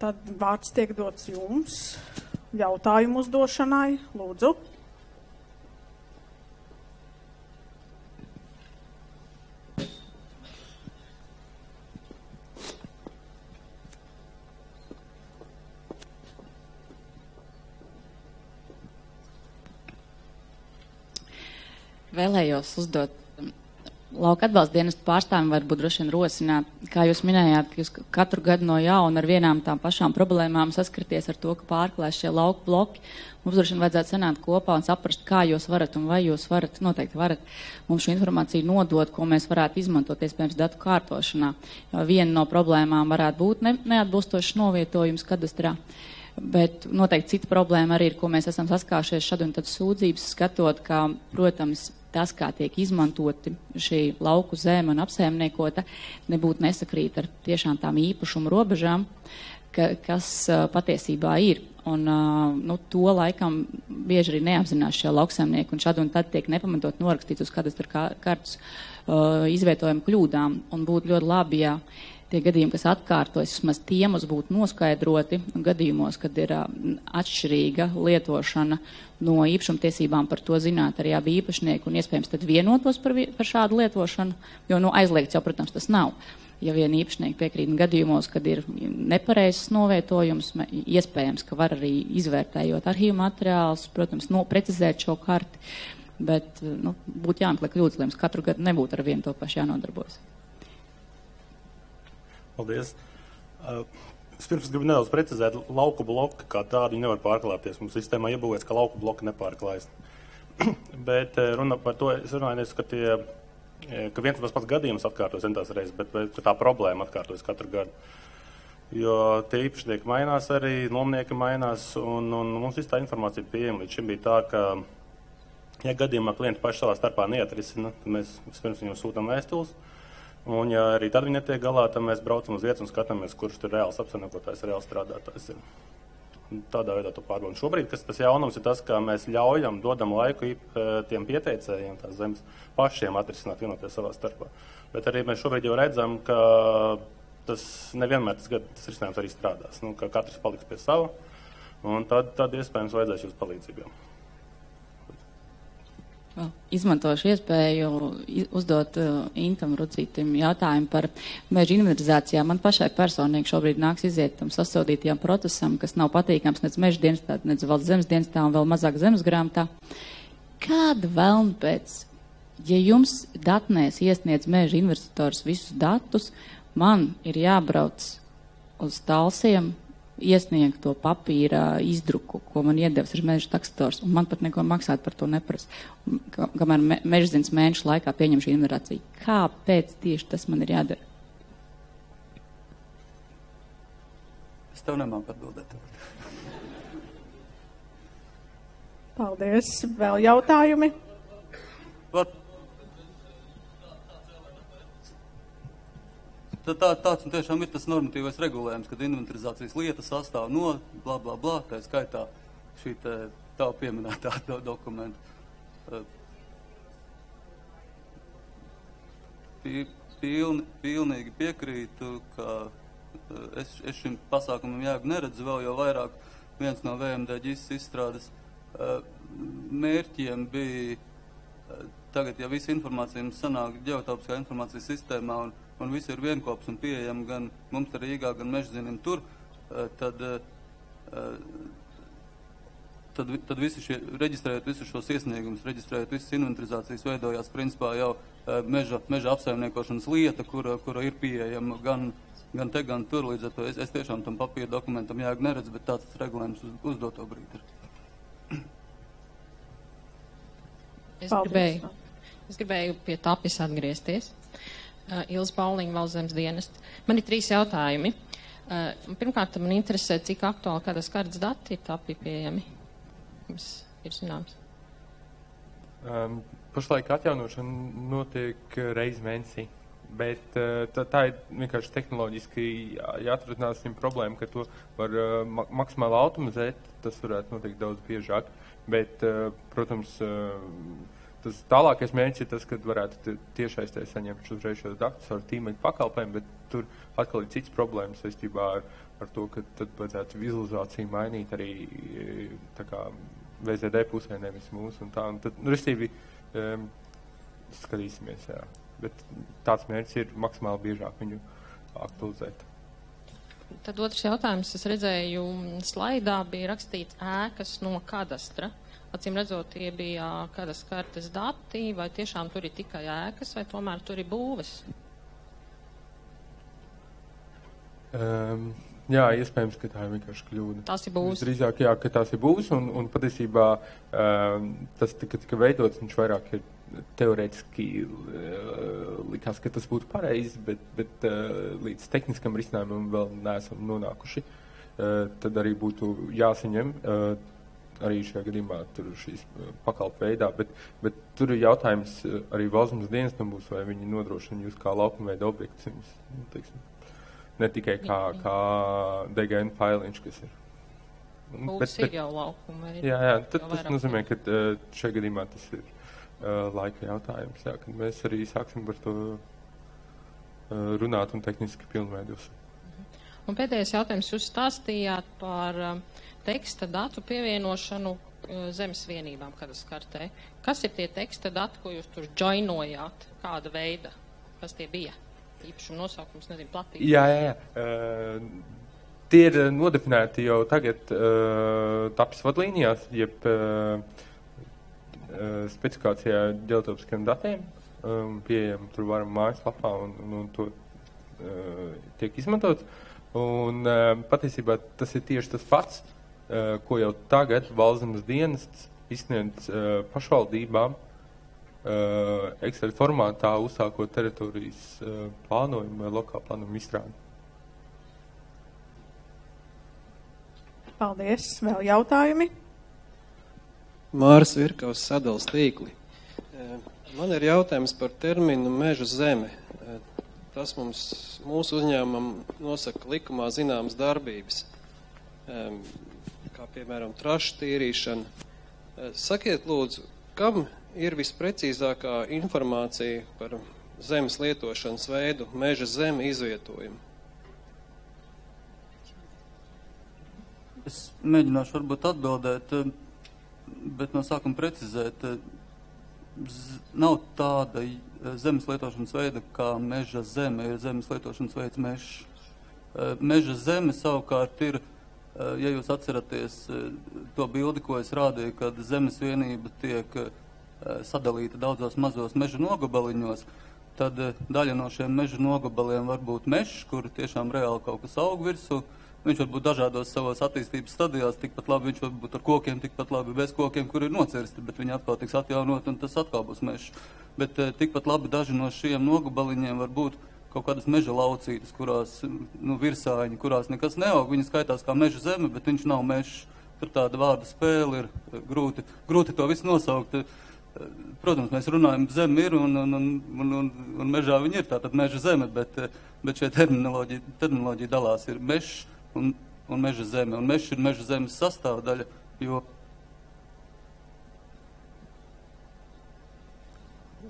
Tad vārds tiek dots jums jautājumu uzdošanai. Lūdzu. Vēlējos uzdot Lauka atbalsta dienestu pārstāvjiem varbūt droši vien rosināt, kā jūs minējāt, ka jūs katru gadu no jauna ar vienām tām pašām problēmām saskirties ar to, ka pārklājas šie lauku bloki. Mums droši vien vajadzētu sanākt kopā un saprast, kā jūs varat un vai jūs varat, noteikti varat mums šo informāciju nodot, ko mēs varētu izmantot, iespējams, datu kārtošanā. Jo viena no problēmām varētu būt neatbilstošs novietojums kadastrā. Bet noteikti cita problēma arī ir, ko mēs esam saskāršies šad un tad sūdzības skatot, ka, protams, tas, kā tiek izmantoti šī lauku zeme un apsaimniekota, nebūtu nesakrīt ar tiešām tām īpašumu robežām, kas patiesībā ir. Un to laikam bieži arī neapzinās šie lauksaimnieki, un šad un tad tiek nepamatot norakstīts uz kadastra kartas izvietojuma kļūdām. Un būtu ļoti labi, ja tie gadījumi, kas atkārtojas, vismaz tiem būtu noskaidroti gadījumos, kad ir atšķirīga lietošana no īpašumtiesībām, par to zināt arī abi īpašnieki un iespējams tad vienotos par šādu lietošanu, jo aizliegts jau, protams, tas nav. Ja vien īpašnieki piekrīt gadījumos, kad ir nepareizs novietojums, iespējams, ka var arī izvērtējot arhīvu materiālus, protams, precizēt šo karti, bet būtu jāmeklē kļūdas, lai mums katru gadu nebūtu ar vienu to pašu jānodarbojas. Paldies. Es pirms gribu nedaudz precizēt, lauku bloki kā tādi nevar pārklāties. Mums sistēmā iebūvēts, ka lauku bloki nepārklājas. Bet runa par to, es runāju, ka viens un tas pats gadījums atkārtojas centās reizes, bet tā problēma atkārtojas katru gadu. Jo tie īpašnieki mainās arī, nomnieki mainās, un mums viss tā informācija pieejama. Līdz šim bija tā, ka, ja gadījumā klienti paši savā starpā neatrisina, tad mēs vispirms viņam sūtam vēstules. Un, ja arī tad viņi netiek galā, tad mēs braucam uz vietas un skatāmies, kurš tur reāls apsaimniekotājs, reāls strādātājs ir. Tādā veidā to pārbaudām. Šobrīd, kas tas jaunums ir tas, ka mēs dodam laiku tiem pieteicējiem tās zemes pašiem atrisināt vienoties savā starpā. Bet arī mēs šobrīd jau redzam, ka tas nevienmēr tas risinājums arī strādās. Ka katrs paliks pie sava, un tad iespējams vajadzēs jūs palīdzību. Izmantošu iespēju uzdot Intam Rucītim jautājumu par meža inventarizācijām. Man pašai personīgi šobrīd nāks iziet tam sasodītajam procesam, kas nav patīkams nec meža dienestā, nec valsts zemes dienestā un vēl mazāk zemes grāmatā. Kāda vēlme pēc, ja jums datnēs iesniedz meža investitors visus datus, man ir jābrauc uz Talsiem, iesniegt to papīra izdruku, ko man iedevis ir meža takstators, un man pat neko maksāt par to neprasa. Kamēr mežzins mēnešu laikā pieņem šī inventarizācija. Kāpēc tieši tas man ir jādara? Es tev nemāku atbildēt. Paldies. Vēl jautājumi? Tāds un tiešām ir tas normatīvais regulējums, kad inventarizācijas lieta sastāv no blā, blā, blā, tā skaitā šī tā pieminētā dokumenta. Pilnīgi piekrītu, ka es šim pasākumam jēgu neredzu vēl jau vairāk. Viens no VMDģis izstrādes mērķiem bija tagad, ja visa informācija mums sanāk ģeotelpiskā informācijas sistēmā un viss ir vienkops un pieejam gan mums arī Rīgā, gan Mežzinim tur, tad visi reģistrējot visus šos iesniegumus, reģistrējot visas inventarizācijas, veidojās principā jau meža apsaimniekošanas lieta, kura ir pieejama gan te, gan tur. Līdz ar to es tiešām tam papīra dokumentam jēgu neredzu, bet tāds regulējums uz doto brīdi ir. Es gribēju pie tapis atgriezties. Ilza Pauliņa, Valsts zemes dienesta. Man ir 3 jautājumi. Pirmkārt, man interesē, cik aktuāli kādas kartas dati ir tapi pieejami. Jums ir zināms. Pašlaik atjaunošana notiek reizi mēnesī, bet tā ir vienkārši tehnoloģiski jāatrunās viņam problēma, ka to var maksimāli automatizēt, tas varētu notikt daudz biežāk, bet, protams, tas tālākais mērķis ir tas, kad varētu tiešaistē saņemt uzreiz šos datus ar tīmeļu pakalpojumu, bet tur atkal ir cits problēmas saistībā ar to, ka tad vajadzētu vizualizāciju mainīt arī tā kā VZD pusē, nevis mūsu un tā. Un tad, restīvi, skatīsimies, jā. Bet tāds mērķis ir maksimāli biežāk viņu aktualizēt. Tad otrs jautājums. Es redzēju, slaidā bija rakstīts ēkas no kadastra. Acīm redzot, tie bija kādas kartes dati, vai tiešām tur ir tikai ēkas, vai tomēr tur ir būves? Jā, iespējams, ka tā ir vienkārši kļūda. Tās ir būves? Drīzāk, jā, ka tās ir būves, un patiesībā tas tika veidots, viņš vairāk ir teorētiski likās, ka tas būtu pareizi, bet līdz tehniskam risinājumam vēl neesam nonākuši. Tad arī būtu jāsaņem arī šajā gadījumā tur šīs pakalpu veidā, bet tur ir jautājums arī valsts dienestam būs, vai viņi nodrošina jūs kā laukuma veida objekts, teiksim. Ne tikai kā DGN failiņš, kas ir. Būs ir jau laukuma. Jā, tas nozīmē, ka šajā gadījumā tas ir laika jautājums, jā, kad mēs arī sāksim par to runāt un tehniski pilnveidosim. Un pēdējais jautājums, jūs stāstījāt par teksta datu pievienošanu zemes vienībām, kādas kartē. Kas ir tie teksta dati, ko jūs tur joinojāt? Kāda veida? Kas tie bija? Īpašuma nosaukums, nezinu, platība. Jā. Tie ir nodefinēti jau tagad TAPS vadlīnijās, jeb specifikācijā ģeotelpiskiem datiem. Pieejam tur varam mājaslapā un to tiek izmantots. Un patiesībā tas ir tieši tas pats, ko jau tagad Valszemes dienests izsniedz pašvaldībām, Excel formātā uzsākot teritorijas plānojumu vai lokālu plānojumu izstrādi. Paldies. Vēl jautājumi? Māris Virkavs, Sadals tīkli. Man ir jautājums par terminu meža zeme. Tas mūsu uzņēmumam nosaka likumā zināmas darbības, kā piemēram trašu tīrīšana. Sakiet lūdzu, kam ir visprecīzākā informācija par zemes lietošanas veidu, meža zeme izvietojumu? Es mēģināšu varbūt atbildēt, bet no sākuma precizēt. Nav tāda zemes lietošanas veida kā meža zeme, ir zemes lietošanas veids mežs. Meža zeme savukārt ir, ja jūs atceraties to bildi, ko es rādīju, kad zemes vienība tiek sadalīta daudzos mazos meža nogabaliņos, tad daļa no šiem meža nogabaliem var būt mežs, kur tiešām reāli kaut kas aug virsū. Viņš var būt dažādos savos attīstības stadijās, tikpat labi viņš var būt ar kokiem, tikpat labi bez kokiem, kur ir nocirsti, bet viņi atkal tiks atjaunot un tas atkal būs mežs. Bet tikpat labi daži no šiem nogabaliņiem var būt kaut kādas meža laucītas, kurās, virsāņi, kurās nekas neaug. Viņi skaitās kā meža zeme, bet viņš nav mežs. Tur tāda vārda spēle ir grūti to visu nosaukt. Protams, mēs runājam, zeme ir un mežā viņa ir, tātad meža zeme, bet šie terminoloģija dalās ir mežs un meža zeme. Un mežs ir meža zemes sastāvdaļa, jo...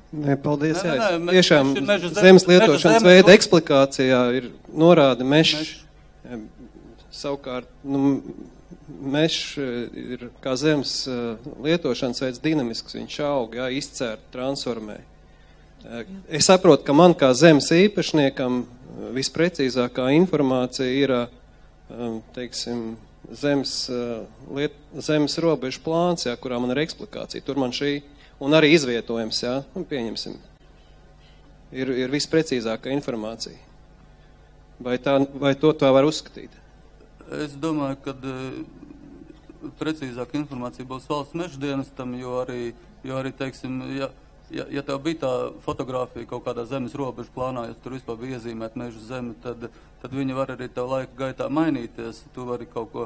Nē, paldies, tiešām zemes lietošanas veida eksplikācijā ir norāda mežs. Savukārt, mežs ir kā zemes lietošanas veids dinamisks, viņš aug, izcērt, transformē. Es saprotu, ka man kā zemes īpašniekam visprecīzākā informācija ir, teiksim, zemes robežu plāns, kurā man ir eksplikācija. Tur man šī, un arī izvietojums, pieņemsim, ir visprecīzākā informācija. Vai to tā var uzskatīt? Es domāju, ka precīzāka informācija būs valsts meža dienestam, jo arī, teiksim, ja tev bija tā fotografija kaut kādā zemes robežu plānā, ja tur vispār bija iezīmēt meža zemi, tad viņa var arī tev laika gaitā mainīties. Tu vari kaut ko,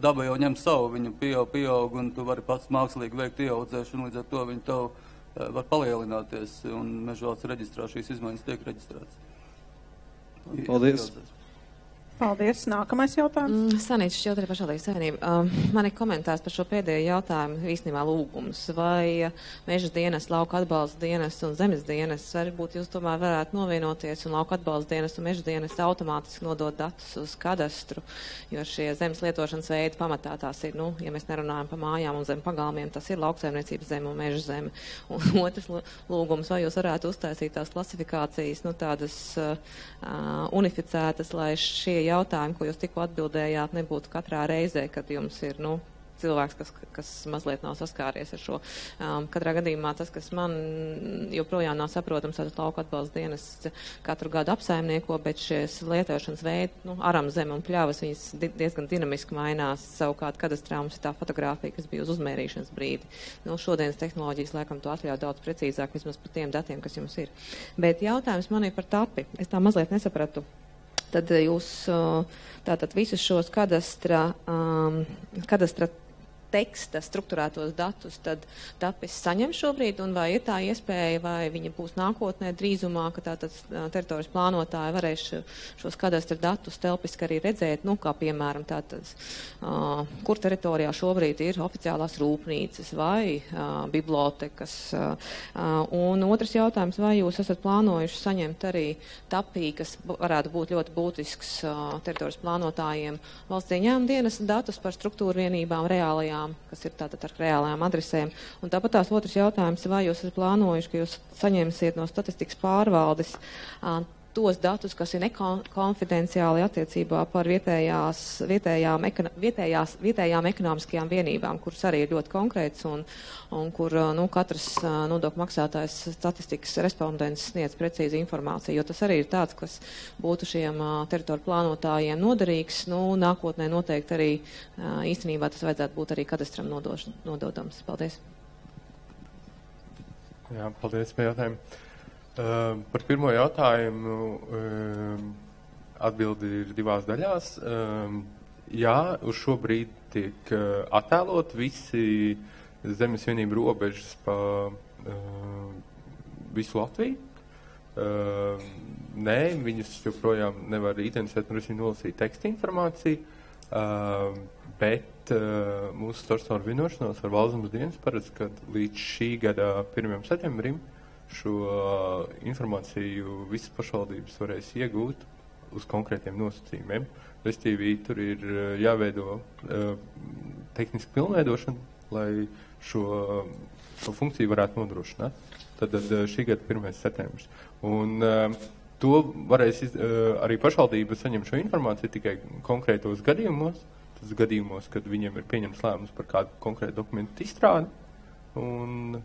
daba jau ņem savu, viņu pieaug, un tu vari pats mākslīgi veikt ieaudzēšanu, līdz ar to viņa tev var palielināties, un meža valsts reģistrā šīs izmaiņas tiek reģistrētas. Paldies. Paldies. Nākamais jautājums. Sanīts šķiet arī pašvaldības savienība. Man ir komentārs par šo pēdējo jautājumu, īstenībā lūgums. Vai meža dienas, lauka atbalsta dienas un zemes dienas, varbūt jūs tomēr varētu novienoties un lauka atbalsta dienas un meža dienas automātiski nodot datus uz kadastru, jo šie zemes lietošanas veidi pamatā tās ir, ja mēs nerunājam par mājām un zem pagalmiem, tas ir lauksaimniecības zeme un meža zeme. Un otrs lūgums, vai jūs varētu uztaisīt tās klasifikācijas, tādas unificētas, lai šie jautājumi, ko jūs tikko atbildējāt, nebūtu katrā reizē, kad jums ir, cilvēks, kas mazliet nav saskāries ar šo. Katrā gadījumā tas, kas man joprojām nav saprotams, tad lauka atbalsta dienas katru gadu apsaimnieko, bet šīs lietošanas veidi, aram zeme un pļavas, viņas diezgan dinamiski mainās. Savukārt kadastrā mums ir tā fotogrāfija, kas bija uz uzmērīšanas brīdi. Šodienas tehnoloģijas laikam to atļauj daudz precīzāk, vismaz par tiem datiem, kas jums ir. Bet jautājums man ir par tapi. Es tā mazliet nesapratu. Tad jūs tātad visus šos kadastra teksta strukturētos datus, tad tapis saņem šobrīd, un vai ir tā iespēja, vai viņa būs nākotnē drīzumā, ka tātad teritorijas plānotāji varēs šos kadastra datus telpiski arī redzēt, kā piemēram tātad, kur teritorijā šobrīd ir oficiālās rūpnīcas vai bibliotekas. Un otrs jautājums, vai jūs esat plānojuši saņemt arī tapī, kas varētu būt ļoti būtisks teritorijas plānotājiem valsts ieņēmuma dienas datus par struktūru vienībām reālajām, kas ir tātad ar reālajām adresēm. Un tāpat tās otrs jautājums, vai jūs esat plānojuši, ka jūs saņemsiet no statistikas pārvaldes tos datus, kas ir nekonfidenciāli attiecībā par vietējām ekonomiskajām vienībām, kuras arī ir ļoti konkrētas un kur katrs nodokļu maksātājs statistikas respondents sniedz precīzi informāciju, jo tas arī ir tāds, kas būtu šiem teritoriju plānotājiem noderīgs. Nākotnē noteikti arī īstenībā tas vajadzētu būt arī kadastram nododams. Paldies. Jā, paldies par jautājumu. Par pirmo jautājumu atbildi ir divās daļās. Jā, uz šo brīdi tiek attēlot visi zemes vienību robežas pa visu Latviju. Nē, viņas joprojām nevar identificēt un arī nolasīt teksta informāciju, bet mūsu starptautiskā vienošanās ar Valsts dienas paredz, ka līdz šī gada 1. septembrim šo informāciju visas pašvaldības varēs iegūt uz konkrētiem nosacījumiem. Restīvi, tur ir jāveido tehniski pilnveidošana, lai šo funkciju varētu nodrošināt. Tad šī gada 1. septembris. Un to varēs arī pašvaldība saņem šo informāciju tikai konkrētos gadījumos, tas gadījumos, kad viņiem ir pieņemts lēmums par kādu konkrētu dokumentu izstrādi. Un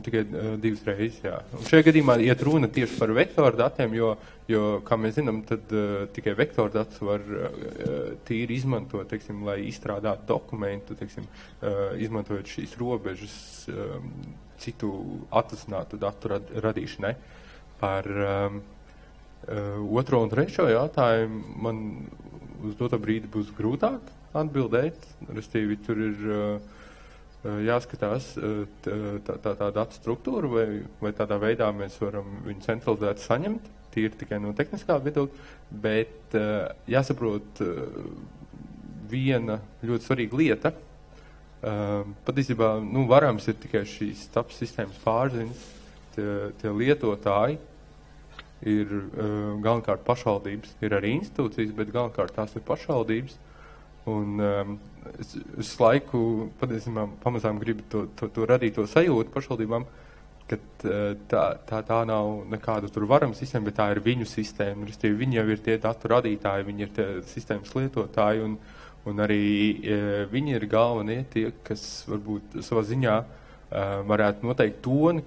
tikai divas reizes, jā. Un šajā gadījumā iet runa tieši par vektoru datiem, jo kā mēs zinām, tad tikai vektoru datus var tīri izmantot, teiksim, lai izstrādātu dokumentu, teiksim, izmantojot šīs robežas citu atvasinātu datu radīšanai. Par otro un trešo jautājumu man uz doto brīdi būs grūtāk atbildēt, restīvi tur ir jāskatās tā datu struktūra, vai tādā veidā mēs varam viņu centralizēt saņemt, tīri tikai no tehniskā viedokļa, bet jāsaprot viena ļoti svarīga lieta. Patiesībā, varams ir tikai šīs tapas sistēmas pārziņas, tie lietotāji ir galvenokārt pašvaldības, ir arī institūcijas, bet galvenokārt tās ir pašvaldības. Un es laiku patiesībā pamazām gribu to radīt to sajūtu pašvaldībām, ka tā nav nekāda tur varama sistēma, bet tā ir viņu sistēma. Viņi jau ir tie datu radītāji, viņi ir tie sistēmas lietotāji, un arī viņi ir galvenie tie, kas varbūt savā ziņā varētu noteikt toni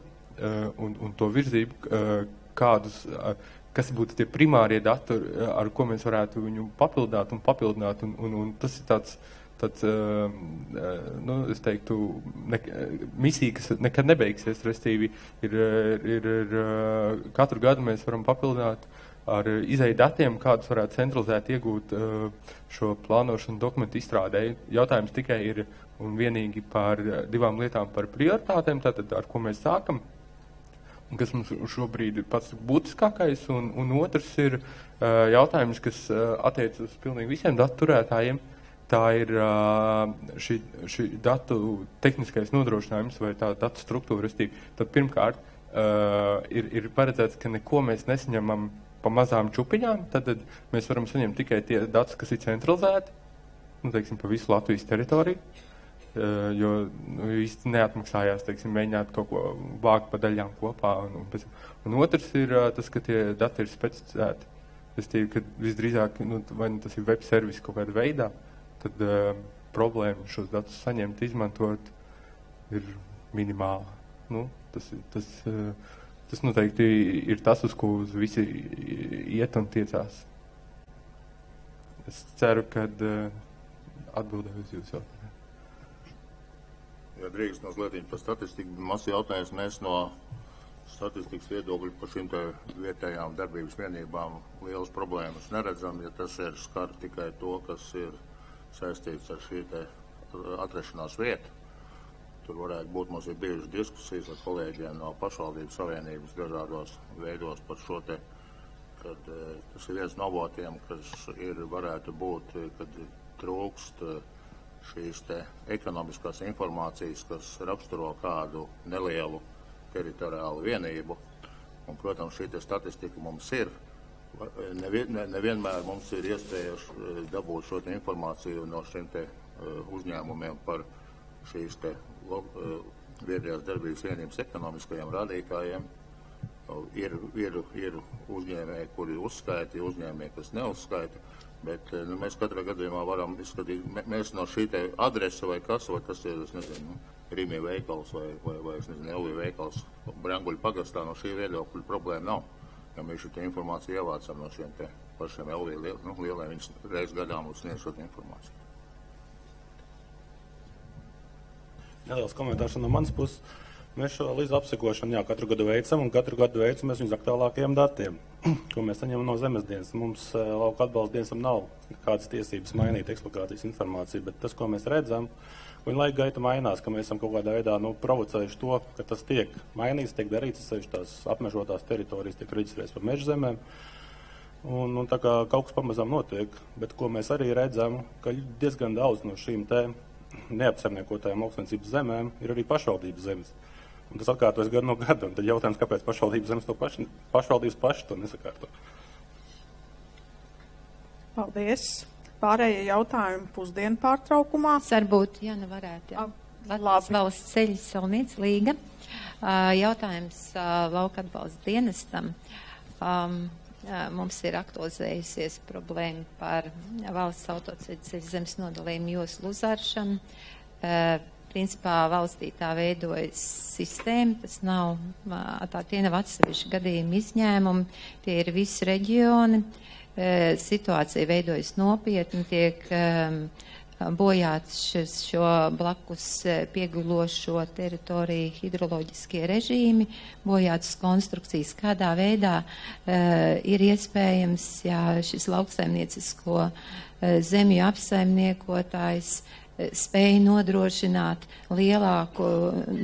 un to virzību, kas būtu tie primārie dati, ar ko mēs varētu viņu papildināt, un tas ir tāds es teiktu, misija, kas nekad nebeigsies, restīvi, ir katru gadu mēs varam papildināt ar izēju datiem, kādus varētu centralizēt iegūt šo plānošanu dokumentu izstrādēju. Jautājums tikai ir un vienīgi par divām lietām par prioritātēm, tātad ar ko mēs sākam, un kas mums šobrīd ir pats būtiskākais, un otrs ir jautājums, kas attiec uz pilnīgi visiem datu turētājiem. Tā ir šī datu tehniskais nodrošinājums vai tā datu struktūra. Tad pirmkārt ir paredzēts, ka neko mēs nesaņemam pa mazām čupiņām, tad mēs varam saņemt tikai tie datus, kas ir centralizēti, teiksim, pa visu Latvijas teritoriju, jo īsti neatmaksājās, teiksim, mēģināt kaut ko vākt pa daļām kopā. Un otrs ir tas, ka tie dati ir specificēti. Kad visdrīzāk, vai tas ir web servis kaut kādā veidā, tad problēma šos datus saņemt, izmantot, ir minimāla. Nu, tas noteikti ir tas, uz ko visi iet un tiecās. Es ceru, ka atbildēju uz jūsu jautājumu. Ja drīkst mazliet par statistiku, mazs jautājums, mēs no statistikas viedokļu par šīm vietējām darbības vienībām lielas problēmas neredzam, ja tas ir skar tikai to, kas ir saistīts ar šī atrašanās vietu. Tur varētu būt, mums ir bijušas diskusijas ar kolēģiem no pašvaldības savienības dažādos veidos par šo kad tas ir viens no avotiem, kas varētu būt, kad trūkst šīs ekonomiskās informācijas, kas raksturo kādu nelielu teritoriālu vienību. Un, protams, šī statistika mums ir. Nevienmēr mums ir iespējas dabūt šo informāciju no šiem uzņēmumiem par šīs vietējās darbības vienības ekonomiskajiem rādītājiem. Ir uzņēmēji, kuri uzskaita, uzņēmēji, kas neuzskaita, bet mēs katrā gadījumā varam izskatīt, mēs no šī adrese vai kas, vai tas ir, es nezinu, Rīmī veikals vai es nezinu, Elvī veikals Branguļu pagastā, no šī viedokļa problēma nav. Ja mēs šo informāciju ievācam no šiem pašiem Elvī lieliem, viņas reiz gadā mums sniedz šo informāciju. Neliels komentārs no manas puses. Mēs šo līdz apsekošanu katru gadu veicam, un katru gadu veicam mēs viņus aktuālākajiem datiem, ko mēs saņemam no zemes dienas. Mums lauka atbalsta dienestam nav kādas tiesības mainīt eksploatācijas informāciju, bet tas, ko mēs redzam, viņa laika gaita mainās, ka mēs esam kaut kādā veidā provocējuši to, ka tas tiek mainīts, tiek darīts, tās apmežotās teritorijas tiek reģistrētas par meža zemēm. Un tā kā kaut kas pamazām notiek, bet ko mēs arī redzam, ka diezgan daudz no šīm neapsaimniekotajām lauksaimniecības zemēm ir arī pašvaldības zemes. Un tas atkārtojas gadu no gada, un tad jautājums, kāpēc pašvaldības zemes pašvaldības paši to nesakārto. Paldies. Pārējie jautājumi pusdienu pārtraukumā. Varbūt, ja nevarētu. Latvijas valsts ceļu Salmīts Līga. Jautājums lauka atbalsta dienestam. Mums ir aktualizējusies problēma par valsts autoceļu zemes nodalījumu joslu uzāršanu. Principā valstī tā veidojas sistēma, tas nav, tie nav atsevišķi gadījumi izņēmumi, tie ir visi reģioni. Situācija veidojas nopietni, tiek bojāts šo blakus piegulošo teritoriju hidroloģiskie režīmi, bojātas konstrukcijas, kādā veidā ir iespējams, ja šis lauksaimniecisko zemju apsaimniekotājs spēja nodrošināt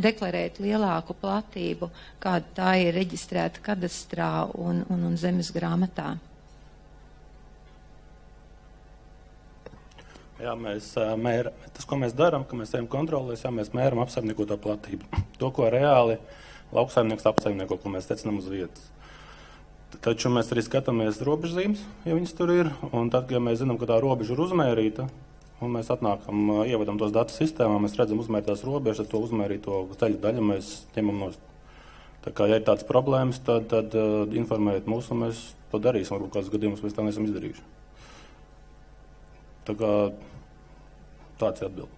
deklarēt lielāku platību, kāda tā ir reģistrēta kadastrā un zemes grāmatā. Jā, tas, ko mēs darām, ka mēs ejam kontrolēs, mēs mēram apsaimniekotā platību. To, ko reāli lauksaimnieks apsaimnieko, ko mēs secinām uz vietas. Taču mēs arī skatāmies robežzīmes, ja viņas tur ir, un tad, ja mēs zinām, ka tā robeža ir uzmērīta, un mēs atnākam, ievadam tos datus sistēmā, mēs redzam uzmērītās robežas, to uzmērīto ceļu daļu mēs ņemam nost. Tā kā, ja ir tāds problēmas, tad informējiet mūs, un mēs to darīsim, varbūt kāds gadījumus mēs tā neesam izdarījuši. Tā kā tāds ir atbildi.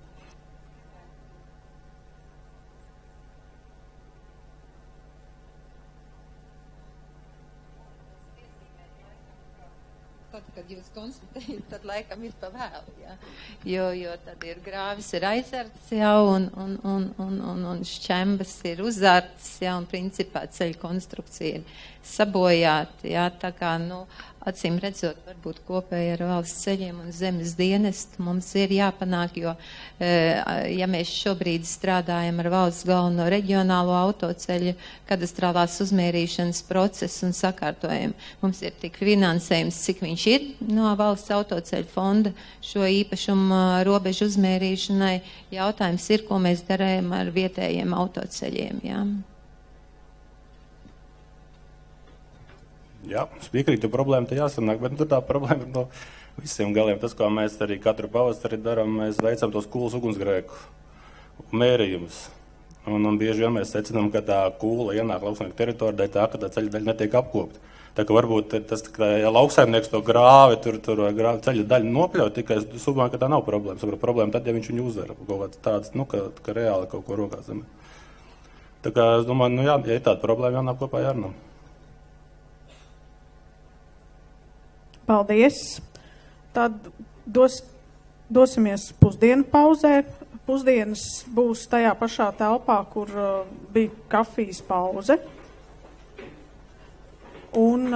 Tad, kad jūs konstatējat, tad laikam ir pa vēlu, jā. Jo tad ir grāvis ir aizarts, jā, un šķembas ir uzarts, jā, un principā ceļu konstrukcija ir sabojāta, jā, tā kā, acīm redzot, varbūt kopēji ar valsts ceļiem un zemes dienestu mums ir jāpanāk, jo, ja mēs šobrīd strādājam ar valsts galveno reģionālo autoceļu kadastrālās uzmērīšanas procesu un sakārtojumu, mums ir tik finansējums, cik viņš ir no valsts autoceļu fonda šo īpašumu robežu uzmērīšanai. Jautājums ir, ko mēs darām ar vietējiem autoceļiem, jā. Jā, es piekrītu, problēma te jāsanāk, bet tur tā problēma ir no visiem galiem. Tas, ko mēs arī katru pavasari darām, mēs veicam tos kūlas ugunsgrēku mērījumus. Un bieži vien mēs secinām, ka tā kūla ienāk lauksaimnieku teritorijā, tā, ka tā ceļa daļa netiek apkopta. Tā kā varbūt tas, ja lauksaimnieks to grāvi, tur ceļa daļu nopļauj, tikai es domāju, ka tā nav problēma. Sapratu, problēma tad, ja viņš viņu uzvar kaut kāds tāds, ka reāli kaut ko rokā zemē. Tā kā es domāju, ja ir tāda problēma, jānāk kopā jārunā. Paldies. Tad dosimies pusdienu pauzē. Pusdienas būs tajā pašā telpā, kur bija kafijas pauze. Un